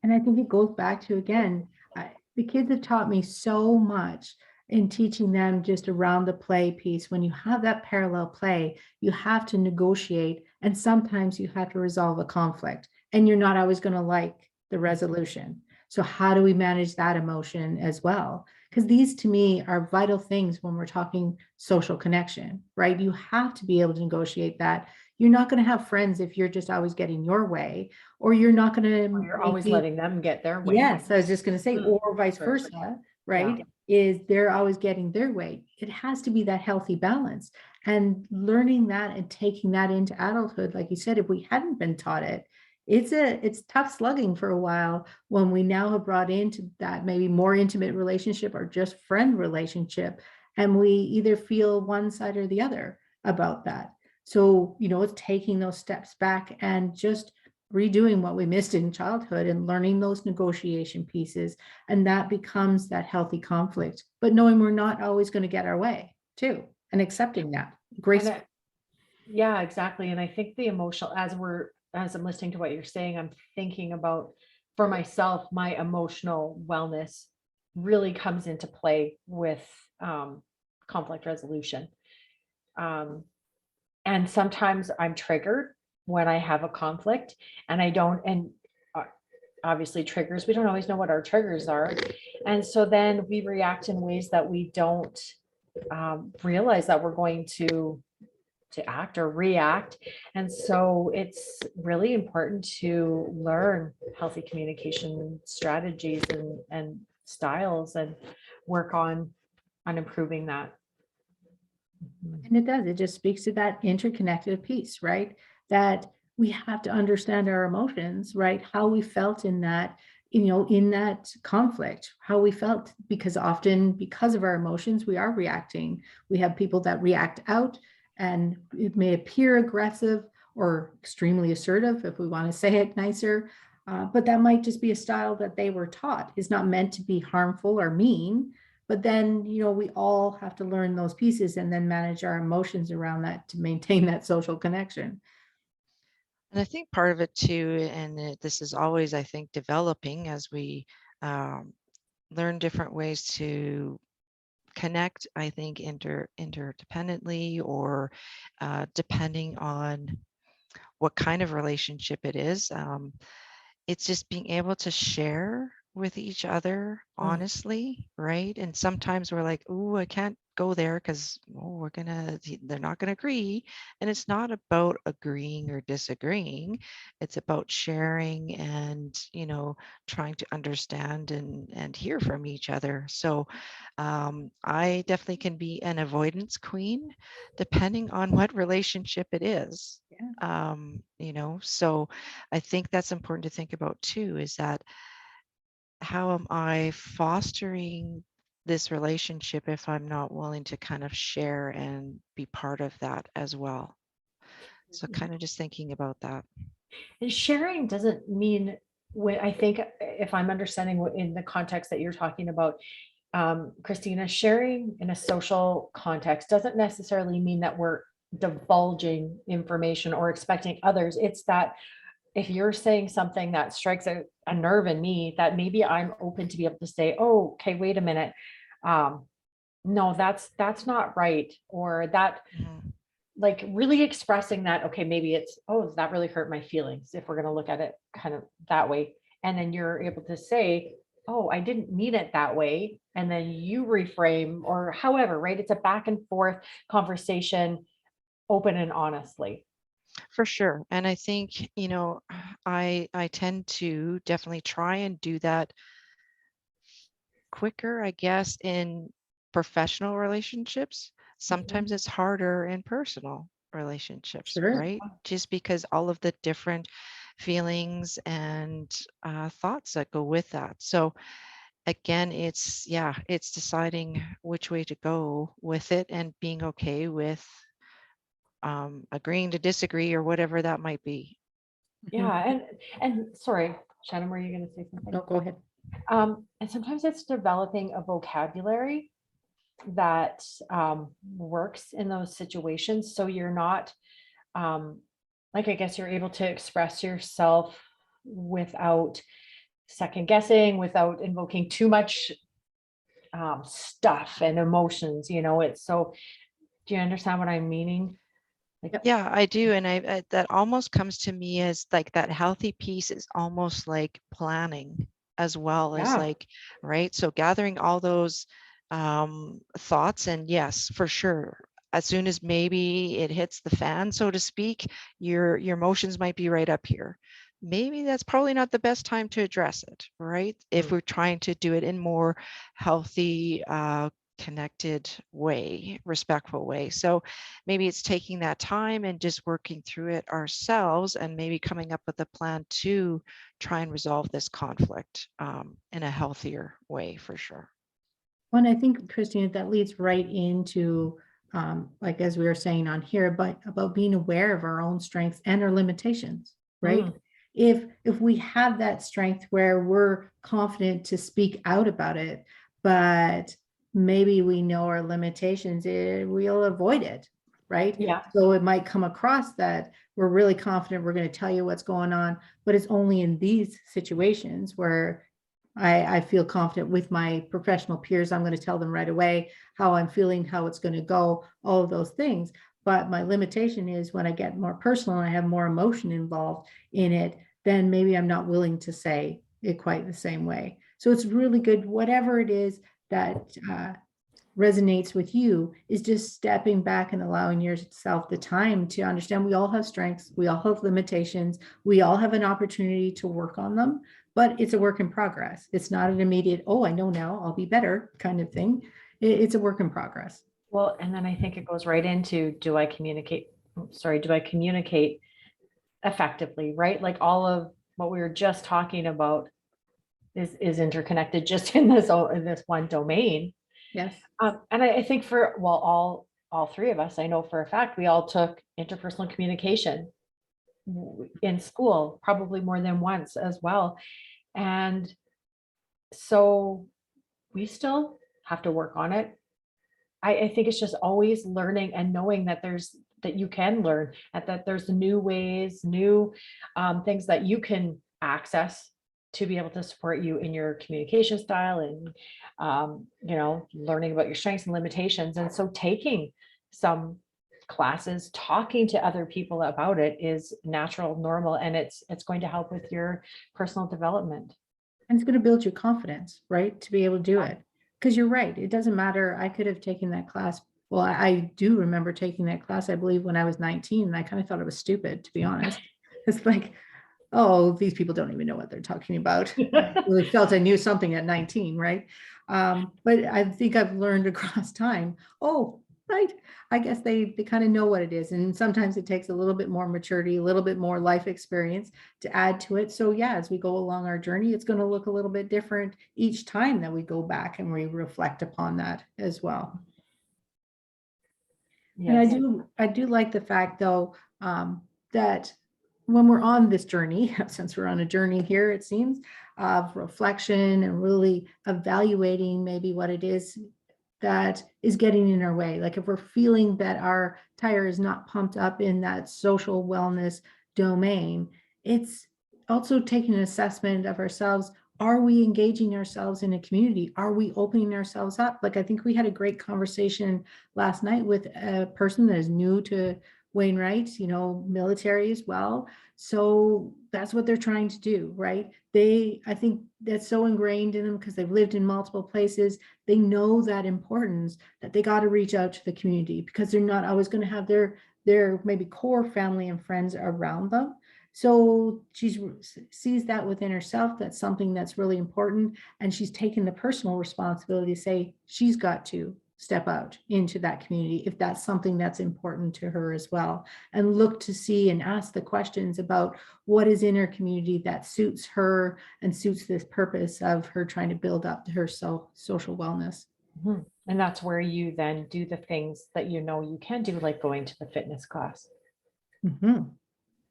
And I think it goes back to, again, the kids have taught me so much in teaching them just around the play piece. When you have that parallel play, you have to negotiate, and sometimes you have to resolve a conflict, and you're not always going to like the resolution. So how do we manage that emotion as well? Because these to me are vital things when we're talking social connection, right? You have to be able to negotiate that. You're not going to have friends if you're just always getting your way, or you're not going to. You're always letting them get their way. Yes, I was just going to say, Mm, or vice sure. versa, right? Is they're always getting their way. It has to be that healthy balance, and learning that and taking that into adulthood. Like you said, if we hadn't been taught it, it's tough slugging for a while when we now have brought into that maybe more intimate relationship or just friend relationship, and we either feel one side or the other about that. So, it's taking those steps back and just redoing what we missed in childhood and learning those negotiation pieces. And that becomes that healthy conflict, but knowing we're not always going to get our way too, and accepting that grace. Yeah, exactly. And I think the emotional, as I'm listening to what you're saying, I'm thinking about, for myself, my emotional wellness really comes into play with conflict resolution. And sometimes I'm triggered when I have a conflict, and obviously triggers, we don't always know what our triggers are. And so then we react in ways that we don't realize that we're going to act or react. And so it's really important to learn healthy communication strategies and styles, and work on improving that. And it just speaks to that interconnected piece, right? That we have to understand our emotions, right? How we felt in that, in that conflict, how we felt, because often because of our emotions, we are reacting. We have people that react out, and it may appear aggressive or extremely assertive, if we want to say it nicer, but that might just be a style that they were taught. Is not meant to be harmful or mean. But then, we all have to learn those pieces and then manage our emotions around that to maintain that social connection. And I think part of it too, and this is always, I think, developing as we learn different ways to connect, I think, interdependently, or depending on what kind of relationship it is. It's just being able to share with each other honestly, right? And sometimes we're like, oh, I can't go there because they're not gonna agree. And it's not about agreeing or disagreeing. It's about sharing and trying to understand and hear from each other. So I definitely can be an avoidance queen depending on what relationship it is. Yeah. So I think that's important to think about too, is that how am I fostering this relationship if I'm not willing to kind of share and be part of that as well? So kind of just thinking about that. And sharing doesn't mean, I think, if I'm understanding in the context that you're talking about, Christina, sharing in a social context doesn't necessarily mean that we're divulging information or expecting others. It's that if you're saying something that strikes a nerve in me, that maybe I'm open to be able to say, oh, okay, wait a minute. No, that's not right. Or that, like, really expressing that, okay, maybe it's, oh, that really hurt my feelings, if we're going to look at it kind of that way. And then you're able to say, oh, I didn't mean it that way. And then you reframe, or however, right? It's a back and forth conversation, open and honestly. For sure. And I think, I tend to definitely try and do that quicker, I guess, in professional relationships. Sometimes it's harder in personal relationships, Sure. right? Just because all of the different feelings and thoughts that go with that. So again, it's deciding which way to go with it and being okay with agreeing to disagree or whatever that might be. Yeah. And sorry, Shannon, were you going to say something? No, go ahead. And sometimes it's developing a vocabulary that works in those situations. So you're not, I guess you're able to express yourself without second guessing, without invoking too much stuff and emotions, it's so, do you understand what I'm meaning? Yeah, I do. And that almost comes to me as like that healthy piece is almost like planning as well as Yeah. like, right? So gathering all those thoughts, and yes, for sure, as soon as maybe it hits the fan, so to speak, your emotions might be right up here. Maybe that's probably not the best time to address it, right? If we're trying to do it in more healthy, connected way, respectful way. So maybe it's taking that time and just working through it ourselves, and maybe coming up with a plan to try and resolve this conflict in a healthier way, for sure. Well, and I think, Christina, that leads right into, like, as we were saying on here, but about being aware of our own strengths and our limitations, right? If we have that strength where we're confident to speak out about it, but maybe we know our limitations, we'll avoid it, right? Yeah. So it might come across that we're really confident we're going to tell you what's going on, but it's only in these situations where I feel confident with my professional peers. I'm going to tell them right away how I'm feeling, how it's going to go, all of those things. But my limitation is when I get more personal and I have more emotion involved in it, then maybe I'm not willing to say it quite the same way. So it's really good, whatever it is that resonates with you, is just stepping back and allowing yourself the time to understand we all have strengths, we all have limitations, we all have an opportunity to work on them, but it's a work in progress. It's not an immediate, oh, I know now, I'll be better kind of thing. It's a work in progress. Well, and then I think it goes right into, do I communicate effectively, right? Like all of what we were just talking about is interconnected just in this one domain. Yes. And I think all three of us, I know for a fact, we all took interpersonal communication in school, probably more than once as well. And so we still have to work on it. I think it's just always learning and knowing that that you can learn, and that there's new ways, new things that you can access to be able to support you in your communication style, and learning about your strengths and limitations. And so taking some classes, talking to other people about it is natural, normal, and it's going to help with your personal development. And it's going to build your confidence, right? To be able to do it. Because you're right. It doesn't matter. I could have taken that class. Well, I do remember taking that class, I believe, when I was 19, and I kind of thought it was stupid, to be honest. It's like, oh, these people don't even know what they're talking about. I really felt I knew something at 19, right? But I think I've learned across time, oh, right, I guess they kind of know what it is. And sometimes it takes a little bit more maturity, a little bit more life experience to add to it. So yeah, as we go along our journey, it's going to look a little bit different each time that we go back and we reflect upon that as well. Yes. And I do like the fact, though, that when we're on this journey, since we're on a journey here, it seems, of reflection and really evaluating maybe what it is that is getting in our way. Like if we're feeling that our tire is not pumped up in that social wellness domain, it's also taking an assessment of ourselves. Are we engaging ourselves in a community? Are we opening ourselves up? Like I think we had a great conversation last night with a person that is new to Wainwright, military as well. So that's what they're trying to do, right? I think that's so ingrained in them because they've lived in multiple places. They know that importance, that they got to reach out to the community because they're not always going to have their maybe core family and friends around them. So she sees that within herself. That's something that's really important. And she's taken the personal responsibility to say she's got to step out into that community if that's something that's important to her as well, and look to see and ask the questions about what is in her community that suits her and suits this purpose of her trying to build up her social wellness. Mm-hmm. And that's where you then do the things that you can do, like going to the fitness class. Mm-hmm.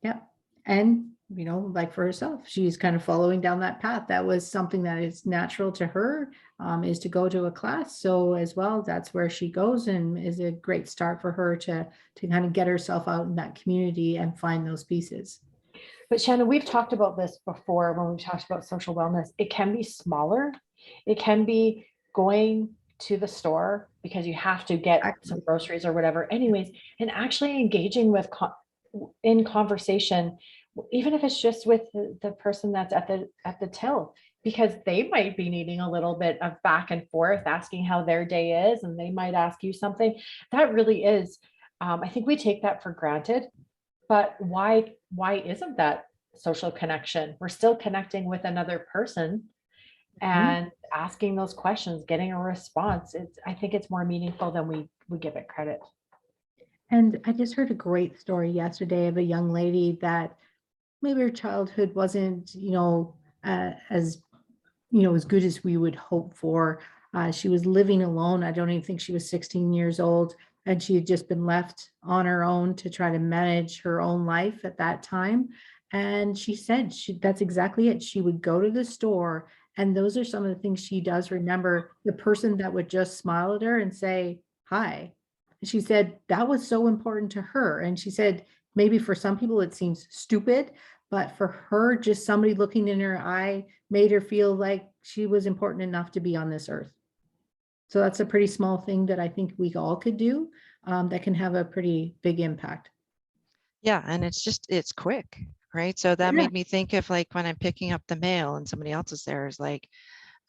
Yeah. And like for herself, she's kind of following down that path. That was something that is natural to her, is to go to a class. So as well, that's where she goes, and is a great start for her to kind of get herself out in that community and find those pieces. But Shannon, we've talked about this before when we've talked about social wellness. It can be smaller. It can be going to the store because you have to get some groceries or whatever anyways, and actually engaging with in conversation, even if it's just with the person that's at the till, because they might be needing a little bit of back and forth, asking how their day is, and they might ask you something. That really is, I think we take that for granted, but why isn't that social connection? We're still connecting with another person and asking those questions, getting a response. I think it's more meaningful than we give it credit. And I just heard a great story yesterday of a young lady that maybe her childhood wasn't, as, as good as we would hope for. She was living alone. I don't even think she was 16 years old. And she had just been left on her own to try to manage her own life at that time. And she said that's exactly it. She would go to the store, and those are some of the things she does remember. The person that would just smile at her and say, hi. She said that was so important to her. And she said, maybe for some people it seems stupid, but for her, just somebody looking in her eye made her feel like she was important enough to be on this earth. So that's a pretty small thing that I think we all could do, that can have a pretty big impact. Yeah, and it's quick, right? So that made me think of like when I'm picking up the mail and somebody else is there, is like,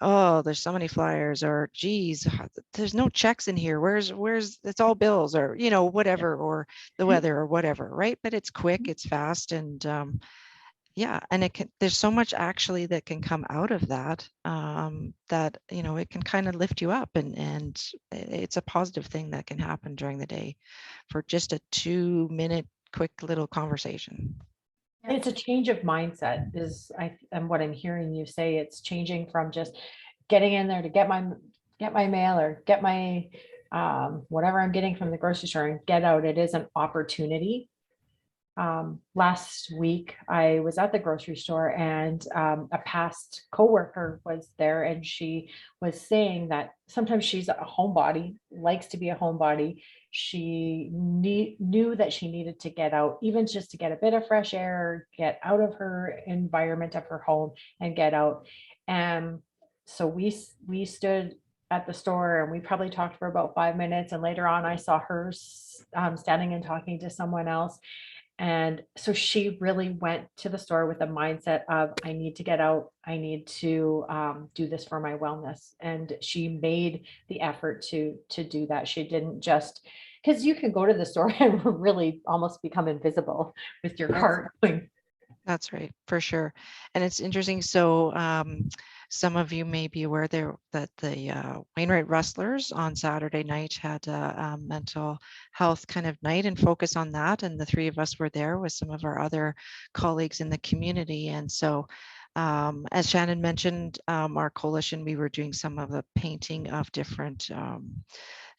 oh, there's so many flyers, or geez, there's no checks in here. Where's it's all bills, or whatever, or the weather or whatever, right? But it's quick, it's fast, and yeah, and there's so much actually that can come out of that, that it can kind of lift you up, and it's a positive thing that can happen during the day for just a 2-minute quick little conversation. It's a change of mindset and what I'm hearing you say. It's changing from just getting in there to get my mail or get my whatever I'm getting from the grocery store and get out. It is an opportunity. Last week I was at the grocery store, and a past coworker was there, and she was saying that sometimes she's a homebody, likes to be a homebody. She knew that she needed to get out, even just to get a bit of fresh air, get out of her environment of her home and get out. And so we stood at the store, and we probably talked for about 5 minutes. And later on, I saw her standing and talking to someone else. And so she really went to the store with a mindset of, I need to get out. I need to do this for my wellness. And she made the effort to do that. She didn't just, because you can go to the store and really almost become invisible with your cart going. That's right, for sure. And it's interesting. So some of you may be aware there that the Wainwright Rustlers on Saturday night had a mental health kind of night and focus on that. And the three of us were there with some of our other colleagues in the community. And so as Shannon mentioned, our coalition, we were doing some of the painting of different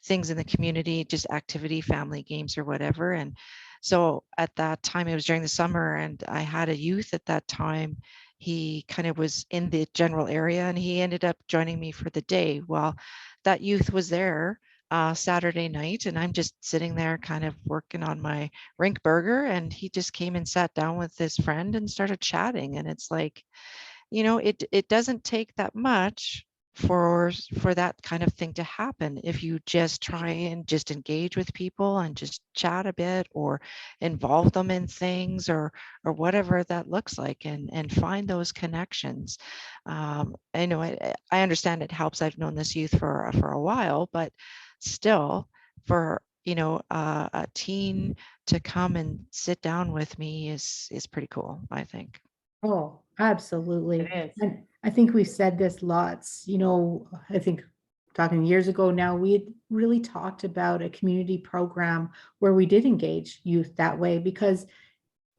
things in the community, just activity, family games or whatever. And so at that time, it was during the summer, and I had a youth at that time. He kind of was in the general area, and he ended up joining me for the day. Well, that youth was there Saturday night, and I'm just sitting there kind of working on my rink burger, and he just came and sat down with his friend and started chatting. And it's like, it doesn't take that much for that kind of thing to happen if you just try and just engage with people and just chat a bit or involve them in things or whatever that looks like, and find those connections. I know I understand it helps. I've known this youth for a while, but still, for a teen to come and sit down with me is pretty cool, I think. Oh, absolutely. It is. And I think we've said this lots, I think talking years ago now, we had really talked about a community program where we did engage youth that way, because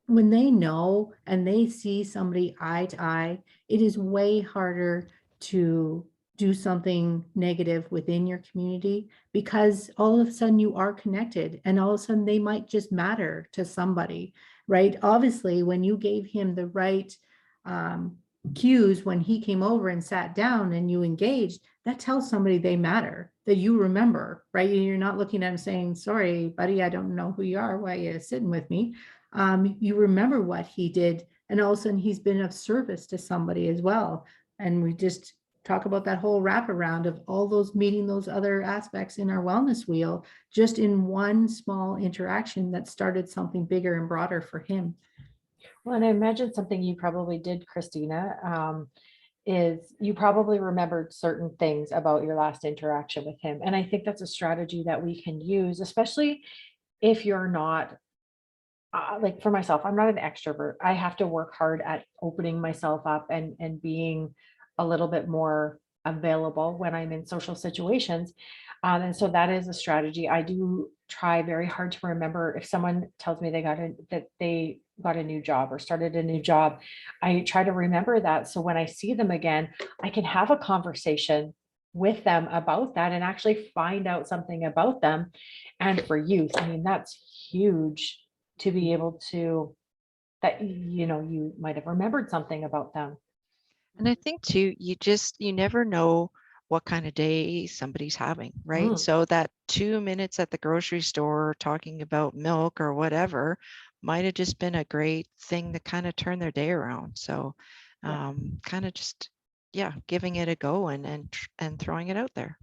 when they know and they see somebody eye to eye, it is way harder to do something negative within your community, because all of a sudden you are connected, and all of a sudden they might just matter to somebody, right? Obviously, when you gave him the right cues when he came over and sat down and you engaged, that tells somebody they matter, that you remember, right? You're not looking at him saying, sorry, buddy, I don't know who you are. Why are you sitting with me? You remember what he did And all of a sudden he's been of service to somebody as well. And we just talk about that whole wraparound of all those meeting those other aspects in our wellness wheel, just in one small interaction that started something bigger and broader for him. Well, and I imagine something you probably did, Christina, is you probably remembered certain things about your last interaction with him. And I think that's a strategy that we can use, especially if you're not, like for myself, I'm not an extrovert. I have to work hard at opening myself up and being a little bit more available when I'm in social situations. And so that is a strategy. I do try very hard to remember if someone tells me that they got a new job or started a new job. I try to remember that. So when I see them again, I can have a conversation with them about that and actually find out something about them. And for youth, I mean, that's huge to be able to, that, you might have remembered something about them. And I think too, you never know what kind of day somebody's having, right? Mm. So that 2 minutes at the grocery store talking about milk or whatever might have just been a great thing to kind of turn their day around. So kind of just, giving it a go and throwing it out there.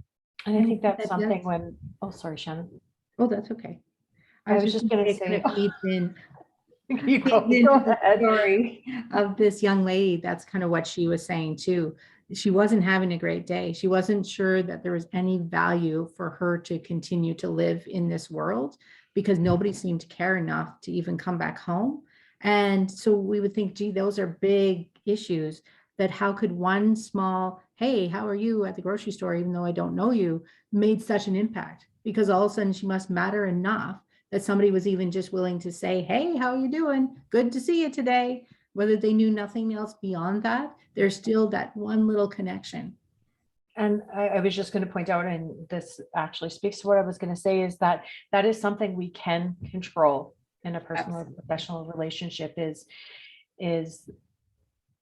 And I think that's That something does- oh, sorry, Shannon. Oh, that's okay. I was just gonna it kind say- of feeds in You go into the ahead. story of this young lady. That's kind of what she was saying too. She wasn't having a great day. She wasn't sure that there was any value for her to continue to live in this world because nobody seemed to care enough to even come back home. And so we would think, gee, those are big issues, that how could one small, hey, how are you at the grocery store, even though I don't know you, made such an impact? Because all of a sudden she must matter enough that somebody was even just willing to say, hey, how are you doing? Good to see you today. Whether they knew nothing else beyond that, there's still that one little connection. And I was just going to point out, and this actually speaks to what I was going to say, is that is something we can control in a personal or professional relationship is,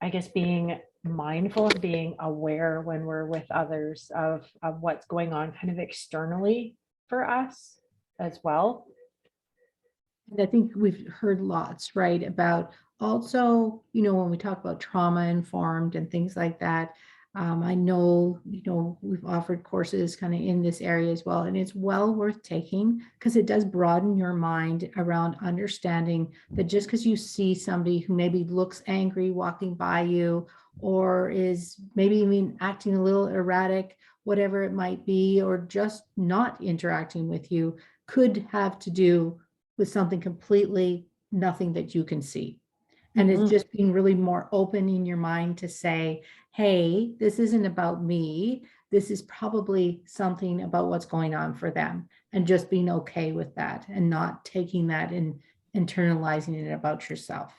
I guess, being mindful and being aware when we're with others of what's going on kind of externally for us as well. And I think we've heard lots, right, about also, when we talk about trauma informed and things like that, I know, we've offered courses kind of in this area as well, and it's well worth taking because it does broaden your mind around understanding that just because you see somebody who maybe looks angry walking by you or is maybe even acting a little erratic, whatever it might be, or just not interacting with you, could have to do with something completely nothing that you can see. And it's just being really more open in your mind to say, hey, this isn't about me. This is probably something about what's going on for them, and just being okay with that and not taking that and internalizing it about yourself.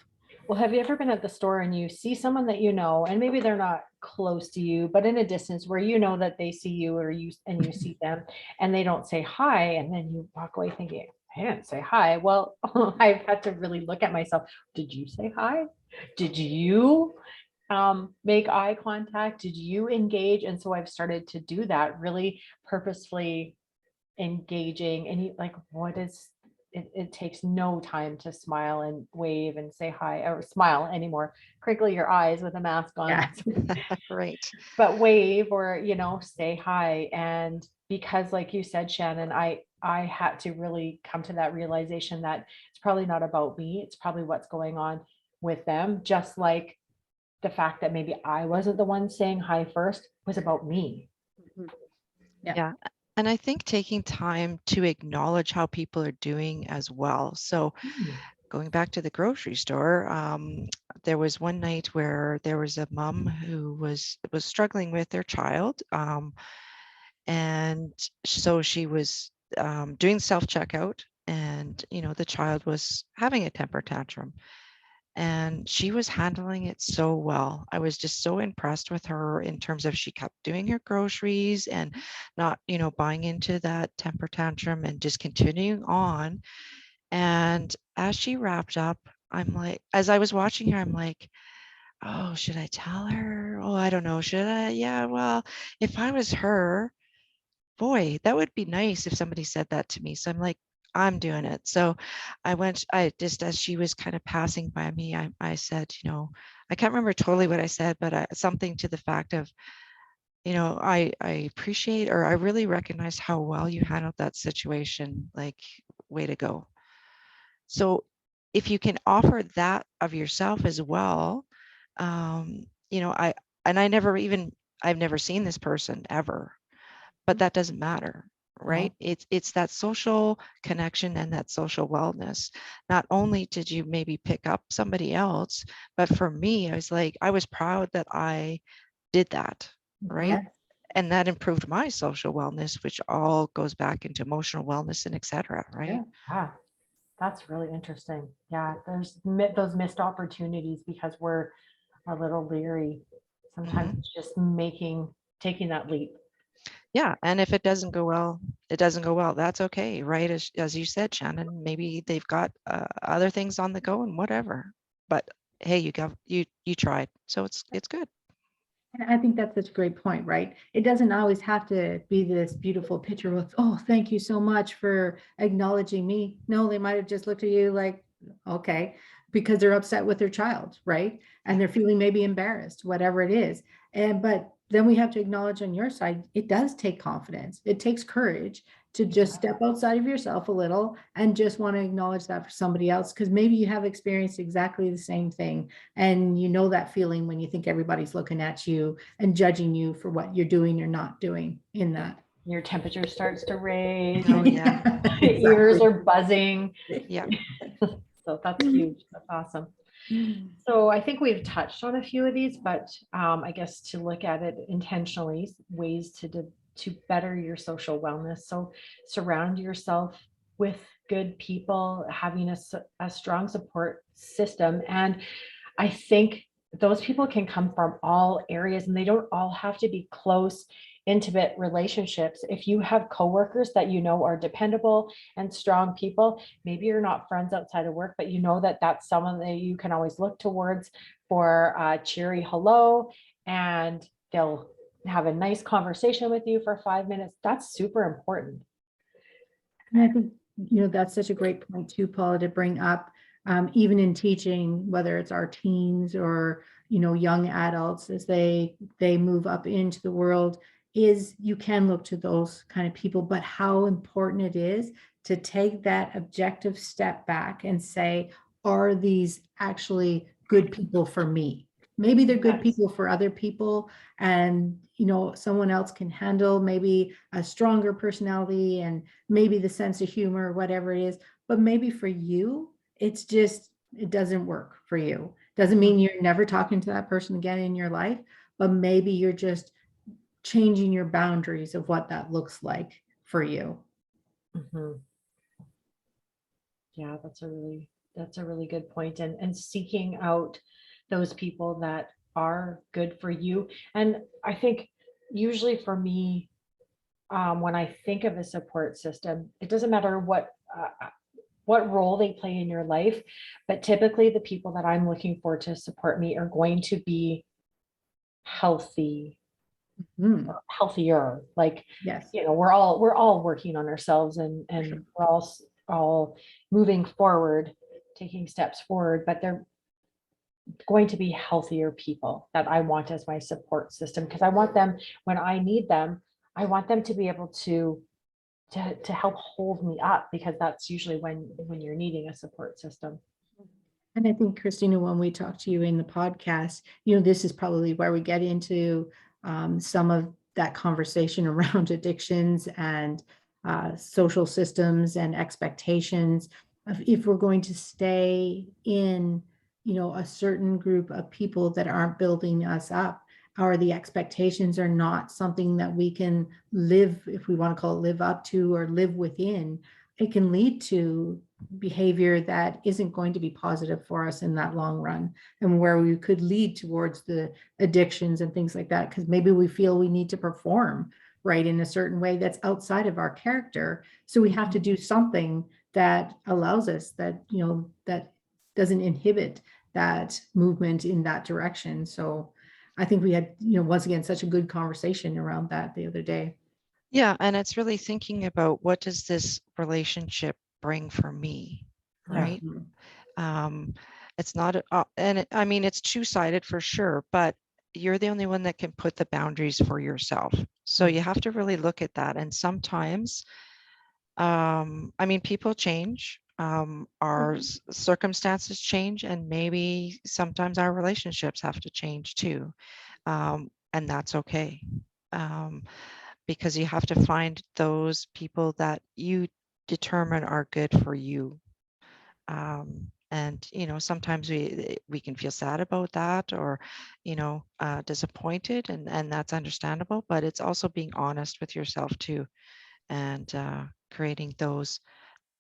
Well, have you ever been at the store and you see someone that you know, and maybe they're not close to you, but in a distance where you know that they see you or you see them and they don't say hi, and then you walk away thinking, I didn't say hi. Well, I've had to really look at myself. Did you say hi? Did you make eye contact? Did you engage? And so I've started to do that, really purposefully engaging. And it takes no time to smile and wave and say hi or smile anymore. Crinkle your eyes with a mask on. Yeah. Right. But wave or, say hi. And because like you said, Shannon, I had to really come to that realization that it's probably not about me. It's probably what's going on with them. Just like the fact that maybe I wasn't the one saying hi first was about me. Yeah. And I think taking time to acknowledge how people are doing as well. So going back to the grocery store, there was one night where there was a mom who was struggling with their child. And so she was doing self-checkout, and, the child was having a temper tantrum. And she was handling it so well. I was just so impressed with her in terms of she kept doing her groceries and not, buying into that temper tantrum and just continuing on. And as she wrapped up, I'm like, as I was watching her, I'm like, oh, should I tell her? Oh, I don't know. Should I? Yeah, well, if I was her, boy, that would be nice if somebody said that to me. So I'm like, I'm doing it. So I just, as she was kind of passing by me, I said, I can't remember totally what I said, but something to the fact of, I appreciate, or I really recognize how well you handled that situation. Like, way to go. So if you can offer that of yourself as well, I've never seen this person ever, but that doesn't matter, right? It's that social connection and that social wellness. Not only did you maybe pick up somebody else, but for me, I was proud that I did that, right? Yes. And that improved my social wellness, which all goes back into emotional wellness and etc. Right? Yeah, that's really interesting. Yeah, there's those missed opportunities because we're a little leery. Sometimes it's just taking that leap. Yeah, and if it doesn't go well, it doesn't go well. That's okay, right? As you said, Shannon, maybe they've got other things on the go and whatever. But hey, you tried, so it's good. And I think that's such a great point, right? It doesn't always have to be this beautiful picture with, oh, thank you so much for acknowledging me. No, they might have just looked at you like, okay, because they're upset with their child, right? And they're feeling maybe embarrassed, whatever it is. But then we have to acknowledge on your side, it does take confidence. It takes courage to just step outside of yourself a little and just want to acknowledge that for somebody else, because maybe you have experienced exactly the same thing. And you know that feeling when you think everybody's looking at you and judging you for what you're doing or not doing in that. Your temperature starts to raise. Oh, yeah. Ears are buzzing. Yeah. So that's huge. That's awesome. So I think we've touched on a few of these, but I guess to look at it intentionally, ways to better your social wellness. So surround yourself with good people, having a strong support system. And I think those people can come from all areas, and they don't all have to be close, intimate relationships. If you have coworkers that you know are dependable and strong people, maybe you're not friends outside of work, but you know that that's someone that you can always look towards for a cheery hello, and they'll have a nice conversation with you for 5 minutes. That's super important. And I think, that's such a great point too, Paula, to bring up, even in teaching, whether it's our teens or, young adults as they move up into the world, is you can look to those kind of people, but how important it is to take that objective step back and say, are these actually good people for me? Maybe they're good people for other people, and someone else can handle maybe a stronger personality and maybe the sense of humor, whatever it is, but maybe for you, it doesn't work for you. Doesn't mean you're never talking to that person again in your life, but maybe you're just changing your boundaries of what that looks like for you. Mm-hmm. Yeah, that's a really good point. And seeking out those people that are good for you. And I think usually for me, when I think of a support system, it doesn't matter what role they play in your life, but typically the people that I'm looking for to support me are going to be healthy, healthier. Like, yes, we're all working on ourselves, and sure. we're all moving forward, taking steps forward, but they're going to be healthier people that I want as my support system, because I want them when I need them. I want them to be able to help hold me up, because that's usually when you're needing a support system. And I think, Christina, when we talk to you in the podcast, this is probably where we get into some of that conversation around addictions and social systems and expectations. If we're going to stay in, a certain group of people that aren't building us up, or the expectations are not something that we can live, if we want to call it live up to or live within, it can lead to behavior that isn't going to be positive for us in that long run, and where we could lead towards the addictions and things like that, because maybe we feel we need to perform right in a certain way that's outside of our character. So we have to do something that allows us that, that doesn't inhibit that movement in that direction. So I think we had, once again, such a good conversation around that the other day. Yeah, and it's really thinking about, what does this relationship bring for me, Yeah. right? It's not, I mean, it's two-sided for sure, but you're the only one that can put the boundaries for yourself. So you have to really look at that. And sometimes, I mean, people change, our circumstances change, and maybe sometimes our relationships have to change too. And that's okay. Because you have to find those people that you determine are good for you. And sometimes we can feel sad about that, or disappointed, and that's understandable, but it's also being honest with yourself too, and creating those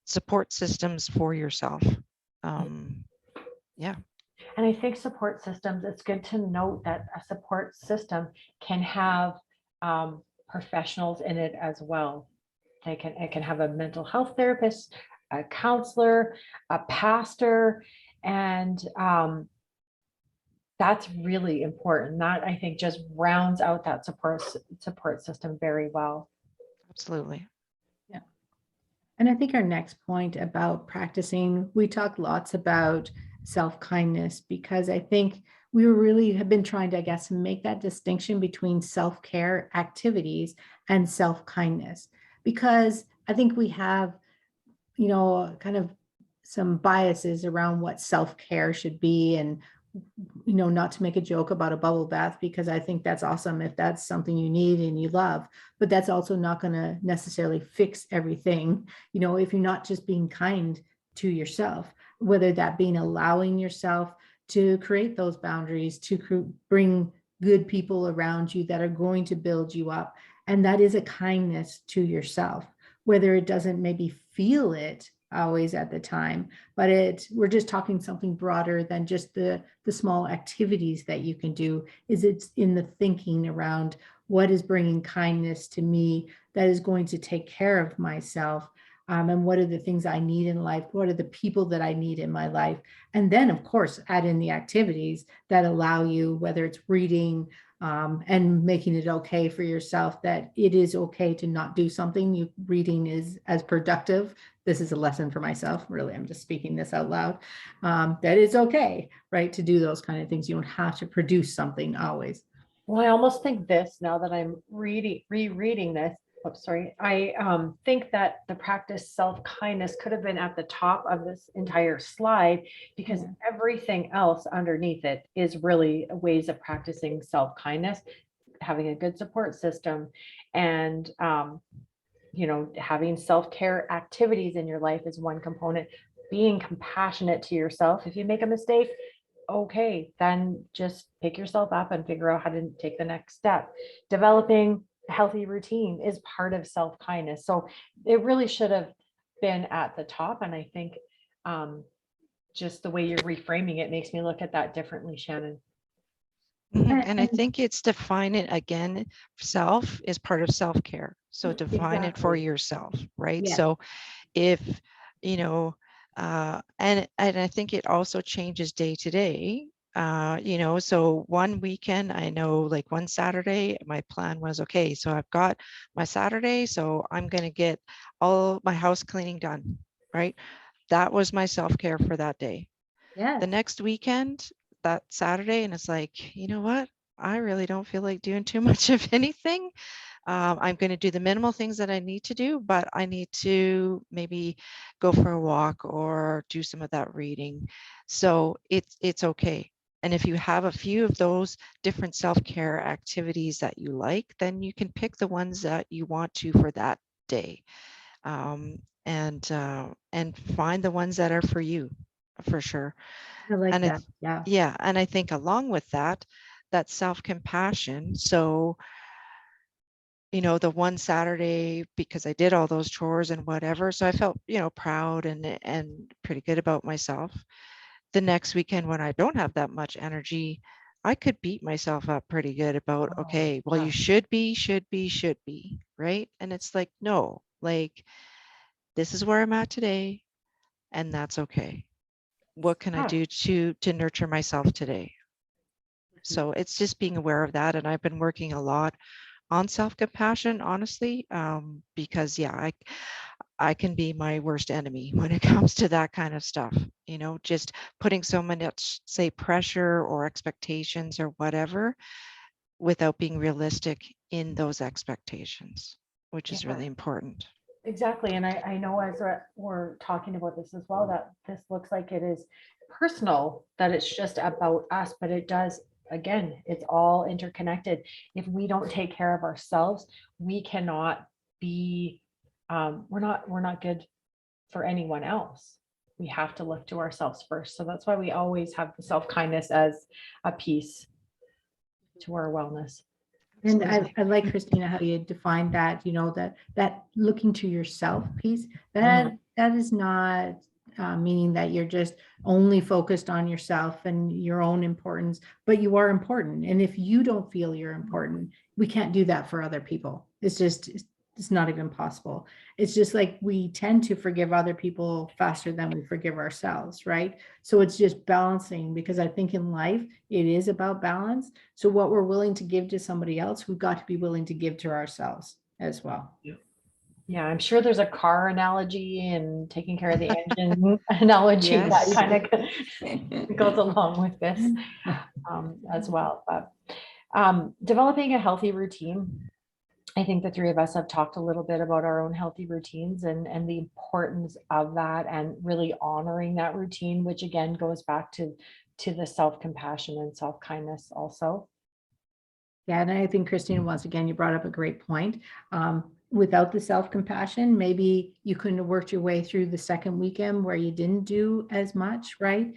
support systems for yourself. Yeah. And I think support systems, it's good to note that a support system can have professionals in it as well. It can have a mental health therapist, a counselor, a pastor, and that's really important. That, I think, just rounds out that support system very well. Absolutely. Yeah. And I think our next point about practicing, we talk lots about self-kindness, because I think we really have been trying to, I guess, make that distinction between self-care activities and self-kindness, because I think we have, kind of some biases around what self-care should be. And not to make a joke about a bubble bath, because I think that's awesome if that's something you need and you love, but that's also not going to necessarily fix everything. If you're not just being kind to yourself, whether that being allowing yourself to create those boundaries, to bring good people around you that are going to build you up. And that is a kindness to yourself, whether it doesn't maybe feel it always at the time, but we're just talking something broader than just the small activities that you can do. It's in the thinking around what is bringing kindness to me, that is going to take care of myself, and what are the things I need in life, what are the people that I need in my life, and then of course add in the activities that allow you, whether it's reading, and making it okay for yourself that it is okay to not do something. Reading is as productive. This is a lesson for myself, really. I'm just speaking this out loud. That it's okay, right, to do those kind of things. You don't have to produce something always. Well, I almost think this, now that I'm rereading this, I think that the practice self-kindness could have been at the top of this entire slide, because everything else underneath it is really ways of practicing self-kindness, having a good support system, and having self-care activities in your life is one component. Being compassionate to yourself. If you make a mistake, okay, then just pick yourself up and figure out how to take the next step. Developing a healthy routine is part of self-kindness. So it really should have been at the top. And I think just the way you're reframing it makes me look at that differently, Shannon. And I think it's define it again. Self is part of self-care. So define it for yourself, right? Yeah. So if, and I think it also changes day to day. So one weekend, I know, like one Saturday, my plan was, okay, so I've got my Saturday, so I'm going to get all my house cleaning done, right? That was my self-care for that day. Yeah. The next weekend, that Saturday, and it's like, you know what? I really don't feel like doing too much of anything. I'm going to do the minimal things that I need to do, but I need to maybe go for a walk or do some of that reading. So it's okay. And if you have a few of those different self-care activities that you like, then you can pick the ones that you want to for that day, and find the ones that are for you, for sure. I like And that. Yeah. yeah, and I think along with that self-compassion. So, the one Saturday, because I did all those chores and whatever, so I felt, proud and pretty good about myself. The next weekend, when I don't have that much energy, I could beat myself up pretty good about, okay, well, you should be, right? And it's like, no, like, this is where I'm at today, and that's okay. What can I do to nurture myself today? So it's just being aware of that. And I've been working a lot on self-compassion, honestly, because yeah, I can be my worst enemy when it comes to that kind of stuff, just putting so much, say, pressure or expectations or whatever without being realistic in those expectations, which is really important. Exactly. And I know as we're talking about this as well, that this looks like it is personal, that it's just about us, but it does, again, it's all interconnected. If we don't take care of ourselves, we cannot be, we're not good for anyone else. We have to look to ourselves first. So that's why we always have the self-kindness as a piece to our wellness. And I like, Christina, how you defined that, that looking to yourself piece, that is not meaning that you're just only focused on yourself and your own importance, but you are important. And if you don't feel you're important, we can't do that for other people. It's not even possible. It's just like we tend to forgive other people faster than we forgive ourselves, right? So it's just balancing, because I think in life, it is about balance. So what we're willing to give to somebody else, we've got to be willing to give to ourselves as well. Yeah, I'm sure there's a car analogy and taking care of the engine analogy Yes. that kind of goes along with this as well. But developing a healthy routine. I think the three of us have talked a little bit about our own healthy routines and the importance of that, and really honoring that routine, which again goes back to the self-compassion and self-kindness also. Yeah, and I think, Christina, once again, you brought up a great point. Without the self-compassion, maybe you couldn't have worked your way through the second weekend where you didn't do as much, right?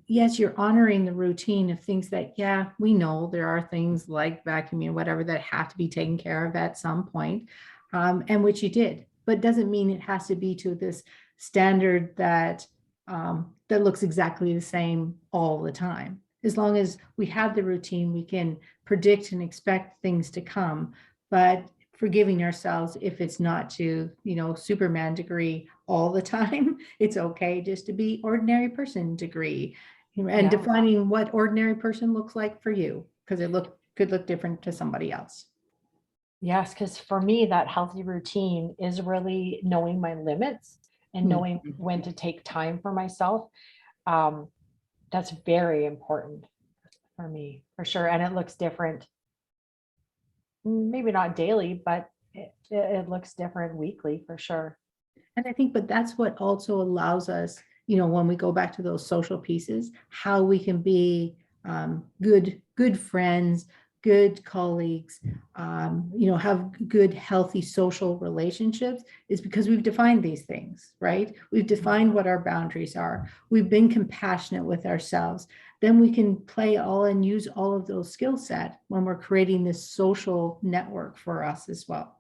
Yes, you're honoring the routine of things that, yeah, we know there are things like vacuuming or whatever that have to be taken care of at some point, and which you did, but doesn't mean it has to be to this standard that that looks exactly the same all the time. As long as we have the routine, we can predict and expect things to come, but forgiving ourselves if it's not to, Superman degree all the time. It's okay just to be ordinary person degree, and defining what ordinary person looks like for you, because it could look different to somebody else. Yes, because for me, that healthy routine is really knowing my limits and knowing when to take time for myself. That's very important for me, for sure. And it looks different, maybe not daily, but it looks different weekly for sure. And I think, but that's what also allows us, when we go back to those social pieces, how we can be good friends, good colleagues, have good, healthy social relationships, is because we've defined these things, right? We've defined what our boundaries are. We've been compassionate with ourselves. Then we can play all and use all of those skill set when we're creating this social network for us as well.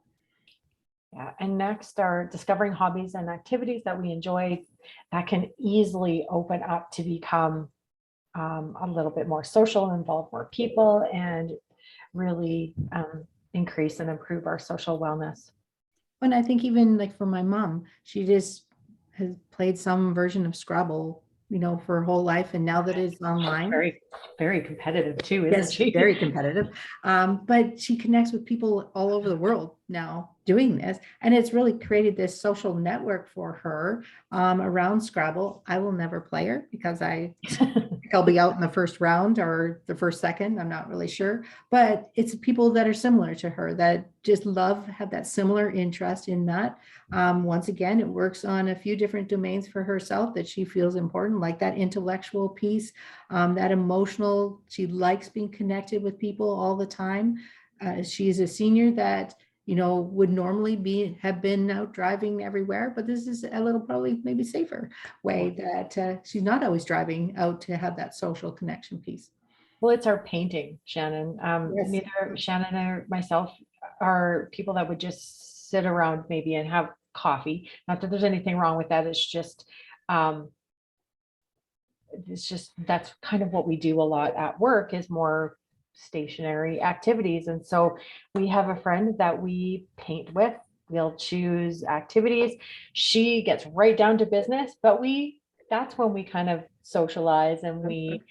Yeah, and next are discovering hobbies and activities that we enjoy that can easily open up to become a little bit more social, involve more people, and really increase and improve our social wellness. And I think even like for my mom, she just has played some version of Scrabble, for her whole life. And now that it's online, Very, very competitive too, isn't she? Very competitive. But she connects with people all over the world now doing this. And it's really created this social network for her around Scrabble. I will never play her because I'll be out in the first round or the first second. I'm not really sure, but it's people that are similar to her that just have that similar interest in that. Once again, it works on a few different domains for herself that she feels important, like that intellectual piece, that emotional. She likes being connected with people all the time. She's a senior that would normally have been out driving everywhere, but this is a little probably maybe safer way that she's not always driving out to have that social connection piece. Well, it's our painting, Shannon. Yes. Neither Shannon or myself are people that would just sit around maybe and have coffee. Not that there's anything wrong with that. It's just that's kind of what we do a lot at work, is more stationary activities. And so we have a friend that we paint with. We'll choose activities. She gets right down to business, but that's when we kind of socialize and we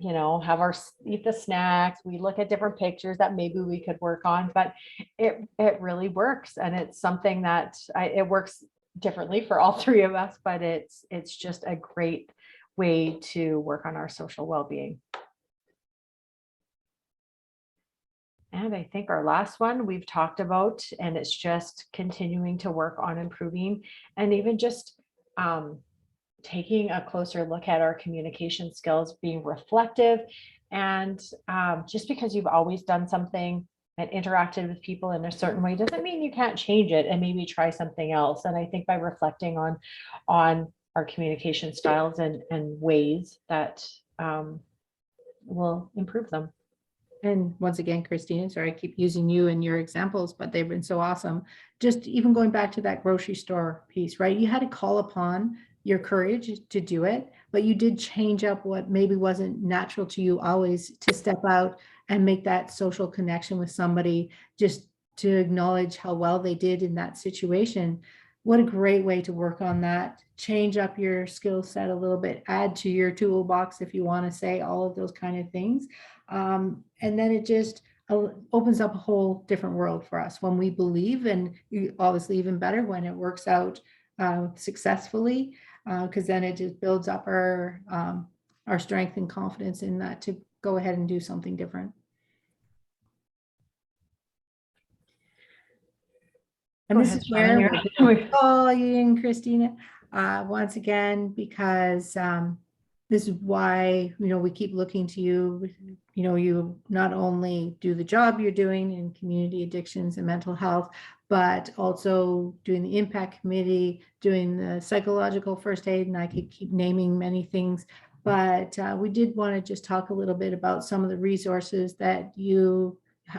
have eat the snacks. We look at different pictures that maybe we could work on, but it really works. And it's something that it works differently for all three of us, but it's just a great way to work on our social well-being. And I think our last one we've talked about, and it's just continuing to work on improving and even just taking a closer look at our communication skills, being reflective. And just because you've always done something and interacted with people in a certain way doesn't mean you can't change it and maybe try something else. And I think by reflecting on our communication styles and ways that will improve them. And once again, Christina, sorry, I keep using you and your examples, but they've been so awesome. Just even going back to that grocery store piece, right? You had to call upon your courage to do it, but you did change up what maybe wasn't natural to you always, to step out and make that social connection with somebody, just to acknowledge how well they did in that situation. What a great way to work on that. Change up your skill set a little bit, add to your toolbox, if you want to say, all of those kind of things. And then it just opens up a whole different world for us when we believe, and obviously even better when it works out successfully, because then it just builds up our strength and confidence in that to go ahead and do something different. And this is where we're calling Christina once again, because this is why, we keep looking to you. You not only do the job you're doing in community addictions and mental health, but also doing the impact committee, doing the psychological first aid, and I could keep naming many things. But we did want to just talk a little bit about some of the resources that you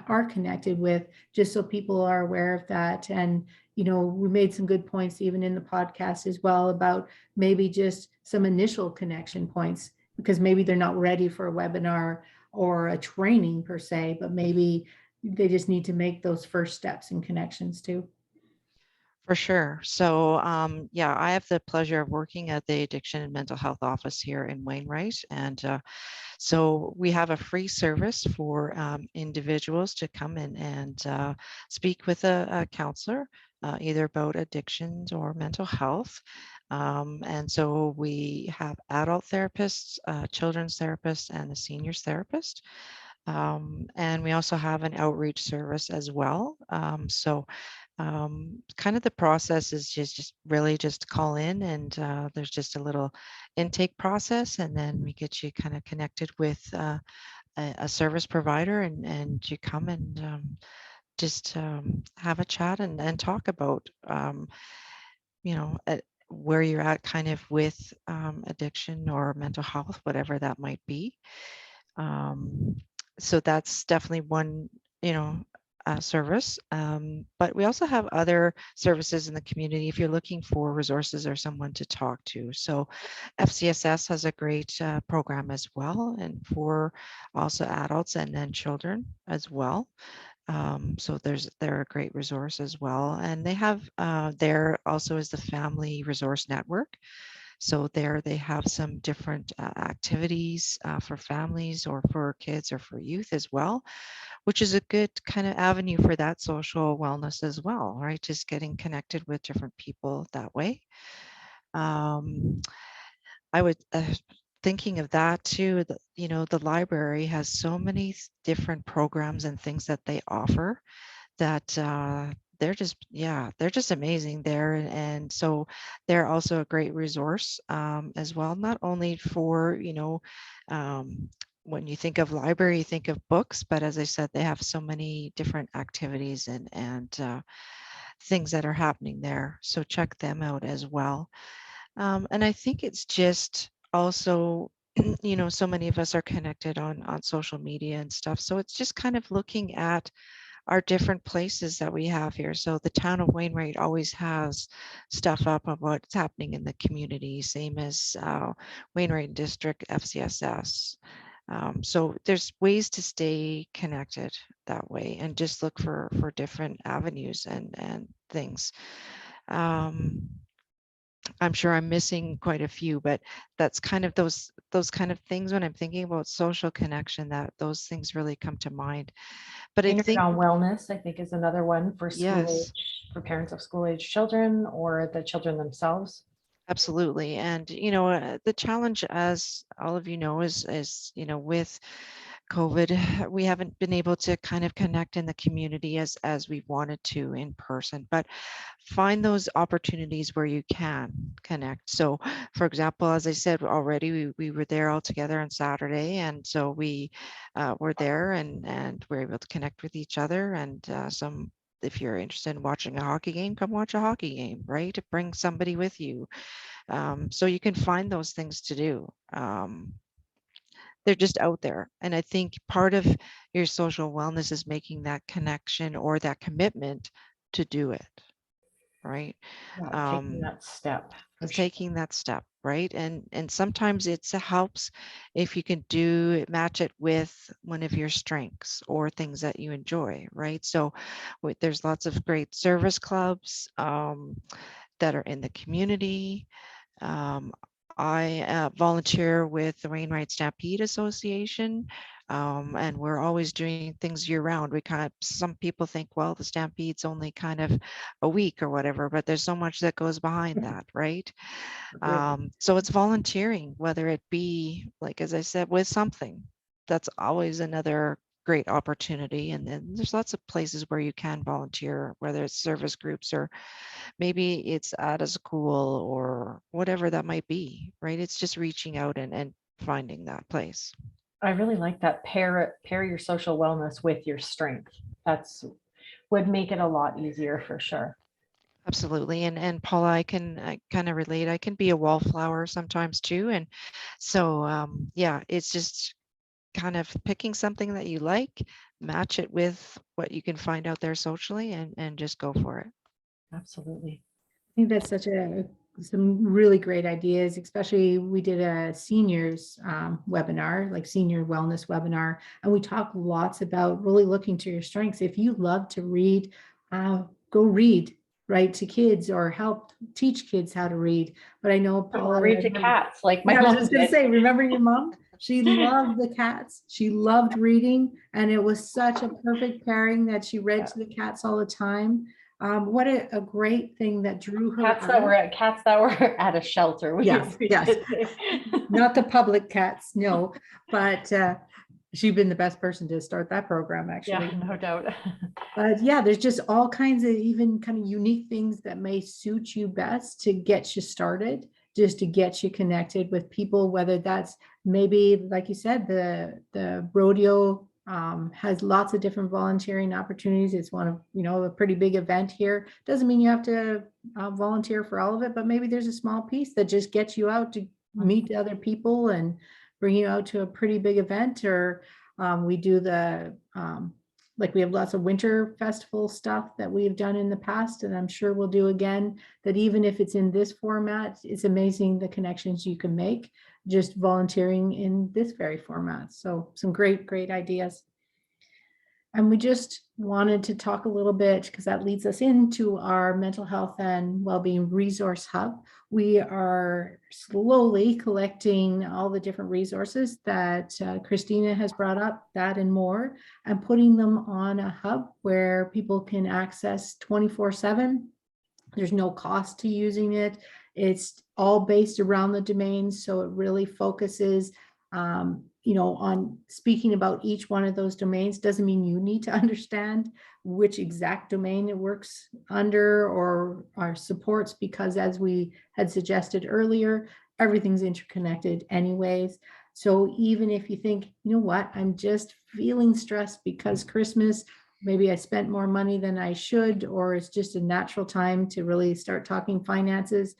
are connected with, just so people are aware of that. And we made some good points even in the podcast as well about maybe just some initial connection points, because maybe they're not ready for a webinar or a training per se, but maybe they just need to make those first steps and connections too. For sure. So yeah, I have the pleasure of working at the Addiction and Mental Health Office here in Wainwright. And so we have a free service for individuals to come in and speak with a counselor, either about addictions or mental health. And so we have adult therapists, children's therapists, and a seniors therapist. And we also have an outreach service as well. Kind of the process is just really just call in, and there's just a little intake process, and then we get you kind of connected with a service provider, and you come and just have a chat and talk about where you're at kind of with addiction or mental health, whatever that might be. So that's definitely one service, but we also have other services in the community if you're looking for resources or someone to talk to. So FCSS has a great program as well, and for also adults and then children as well. So they're a great resource as well, and they have there also is the Family Resource Network. So there they have some different activities for families or for kids or for youth as well, which is a good kind of avenue for that social wellness as well, right? Just getting connected with different people that way. I would thinking of that too, the library has so many different programs and things that they offer that they're just amazing there. And so they're also a great resource as well, not only for, when you think of library, you think of books, but as I said, they have so many different activities and things that are happening there. So check them out as well. And I think it's just also, so many of us are connected on social media and stuff. So it's just kind of looking at our different places that we have here. So the town of Wainwright always has stuff up of what's happening in the community, same as Wainwright District FCSS. So there's ways to stay connected that way and just look for different avenues and things. I'm sure I'm missing quite a few, but that's kind of those kind of things when I'm thinking about social connection, that those things really come to mind. But I Centered think, on wellness, I think, is another one for school yes, age, for parents of school age children or the children themselves. absolutely. And, the challenge, as all of you know, is, with COVID, we haven't been able to kind of connect in the community as we wanted to in person, but find those opportunities where you can connect. So, for example, as I said already, we were there all together on Saturday, and so we were there and we're able to connect with each other. And if you're interested in watching a hockey game, come watch a hockey game, right? Bring somebody with you, so you can find those things to do. They're just out there. And I think part of your social wellness is making that connection or that commitment to do it, right? Yeah, taking that step. for sure. Taking that step, right? And sometimes it helps if you can match it with one of your strengths or things that you enjoy, right? So there's lots of great service clubs that are in the community. I volunteer with the Wainwright Stampede Association, and we're always doing things year round. Some people think, well, the Stampede's only kind of a week or whatever, but there's so much that goes behind that, right? So it's volunteering, whether it be, like, as I said, with something. That's always another great opportunity. And then there's lots of places where you can volunteer, whether it's service groups or maybe it's at a school or whatever that might be, right? It's just reaching out and finding that place. I really like that, pair your social wellness with your strength. That's would make it a lot easier for sure. Absolutely. And Paula, I kind of relate. I can be a wallflower sometimes too. And so, yeah, it's just kind of picking something that you like, match it with what you can find out there socially, and just go for it. Absolutely. I think that's some really great ideas, especially we did a seniors webinar, like senior wellness webinar, and we talked lots about really looking to your strengths. If you love to read, go read, right, to kids or help teach kids how to read. But I know Paula, Read to cats like my I was mom just going to did. say, remember your mom? She loved the cats. She loved reading, and it was such a perfect pairing that she read to the cats all the time. What a great thing that drew her Cats out. that were at a shelter. Yes, yes. Not the public cats, no, but she'd been the best person to start that program, actually. Yeah, no doubt. But yeah, there's just all kinds of even kind of unique things that may suit you best to get you started, just to get you connected with people, whether that's maybe, like you said, the rodeo has lots of different volunteering opportunities. It's one of, a pretty big event here. Doesn't mean you have to volunteer for all of it, but maybe there's a small piece that just gets you out to meet other people and bring you out to a pretty big event. Or we do like we have lots of winter festival stuff that we've done in the past, and I'm sure we'll do again, that even if it's in this format, it's amazing the connections you can make just volunteering in this very format. So some great, great ideas. And we just wanted to talk a little bit, because that leads us into our mental health and well-being resource hub. We are slowly collecting all the different resources that Christina has brought up, that and more, and putting them on a hub where people can access 24/7. There's no cost to using it. It's all based around the domains, so it really focuses on speaking about each one of those domains. Doesn't mean you need to understand which exact domain it works under or supports, because as we had suggested earlier, everything's interconnected anyways. So even if you think, you know what, I'm just feeling stressed because Christmas, maybe I spent more money than I should, or it's just a natural time to really start talking finances.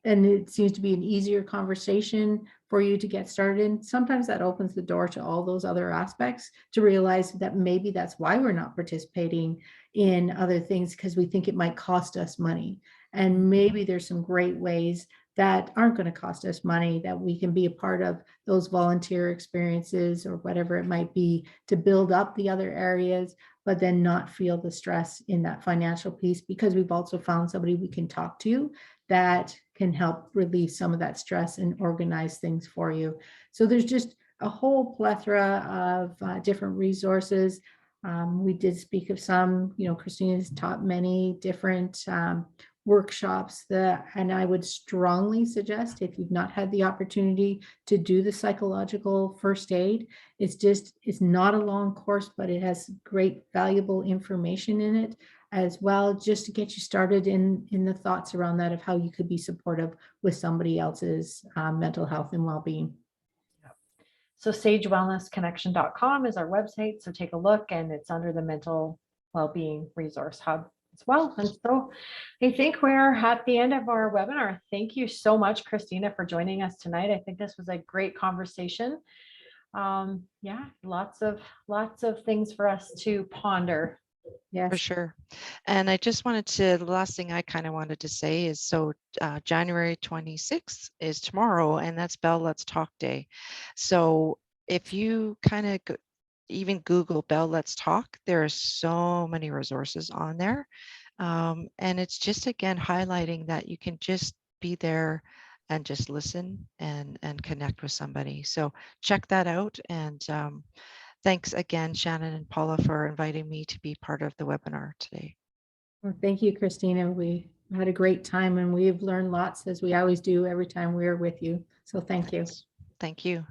And it seems to be an easier conversation for you to get started in. Sometimes that opens the door to all those other aspects, to realize that maybe that's why we're not participating in other things, because we think it might cost us money. And maybe there's some great ways that aren't going to cost us money, that we can be a part of those volunteer experiences or whatever it might be, to build up the other areas. but then not feel the stress in that financial piece, because we've also found somebody we can talk to that can help relieve some of that stress and organize things for you. So there's just a whole plethora of different resources. We did speak of some, Christina's taught many different workshops and I would strongly suggest, if you've not had the opportunity to do the psychological first aid, it's not a long course, but it has great valuable information in it as well, just to get you started in the thoughts around that of how you could be supportive with somebody else's mental health and well-being. So sagewellnessconnection.com is our website. So take a look, and it's under the mental well-being resource hub as well. And so I think we're at the end of our webinar. Thank you so much, Christina, for joining us tonight. I think this was a great conversation. Yeah, lots of things for us to ponder. Yes. For sure. And I just wanted to, the last thing I kind of wanted to say is, so January 26th is tomorrow, and that's Bell Let's Talk Day. So if you kind of even Google Bell Let's Talk, there are so many resources on there. And it's just, again, highlighting that you can just be there and just listen and connect with somebody. So check that out. And thanks again, Shannon and Paula, for inviting me to be part of the webinar today. Well, thank you, Christina. We had a great time, and we've learned lots, as we always do every time we're with you. So thank you. Thank you.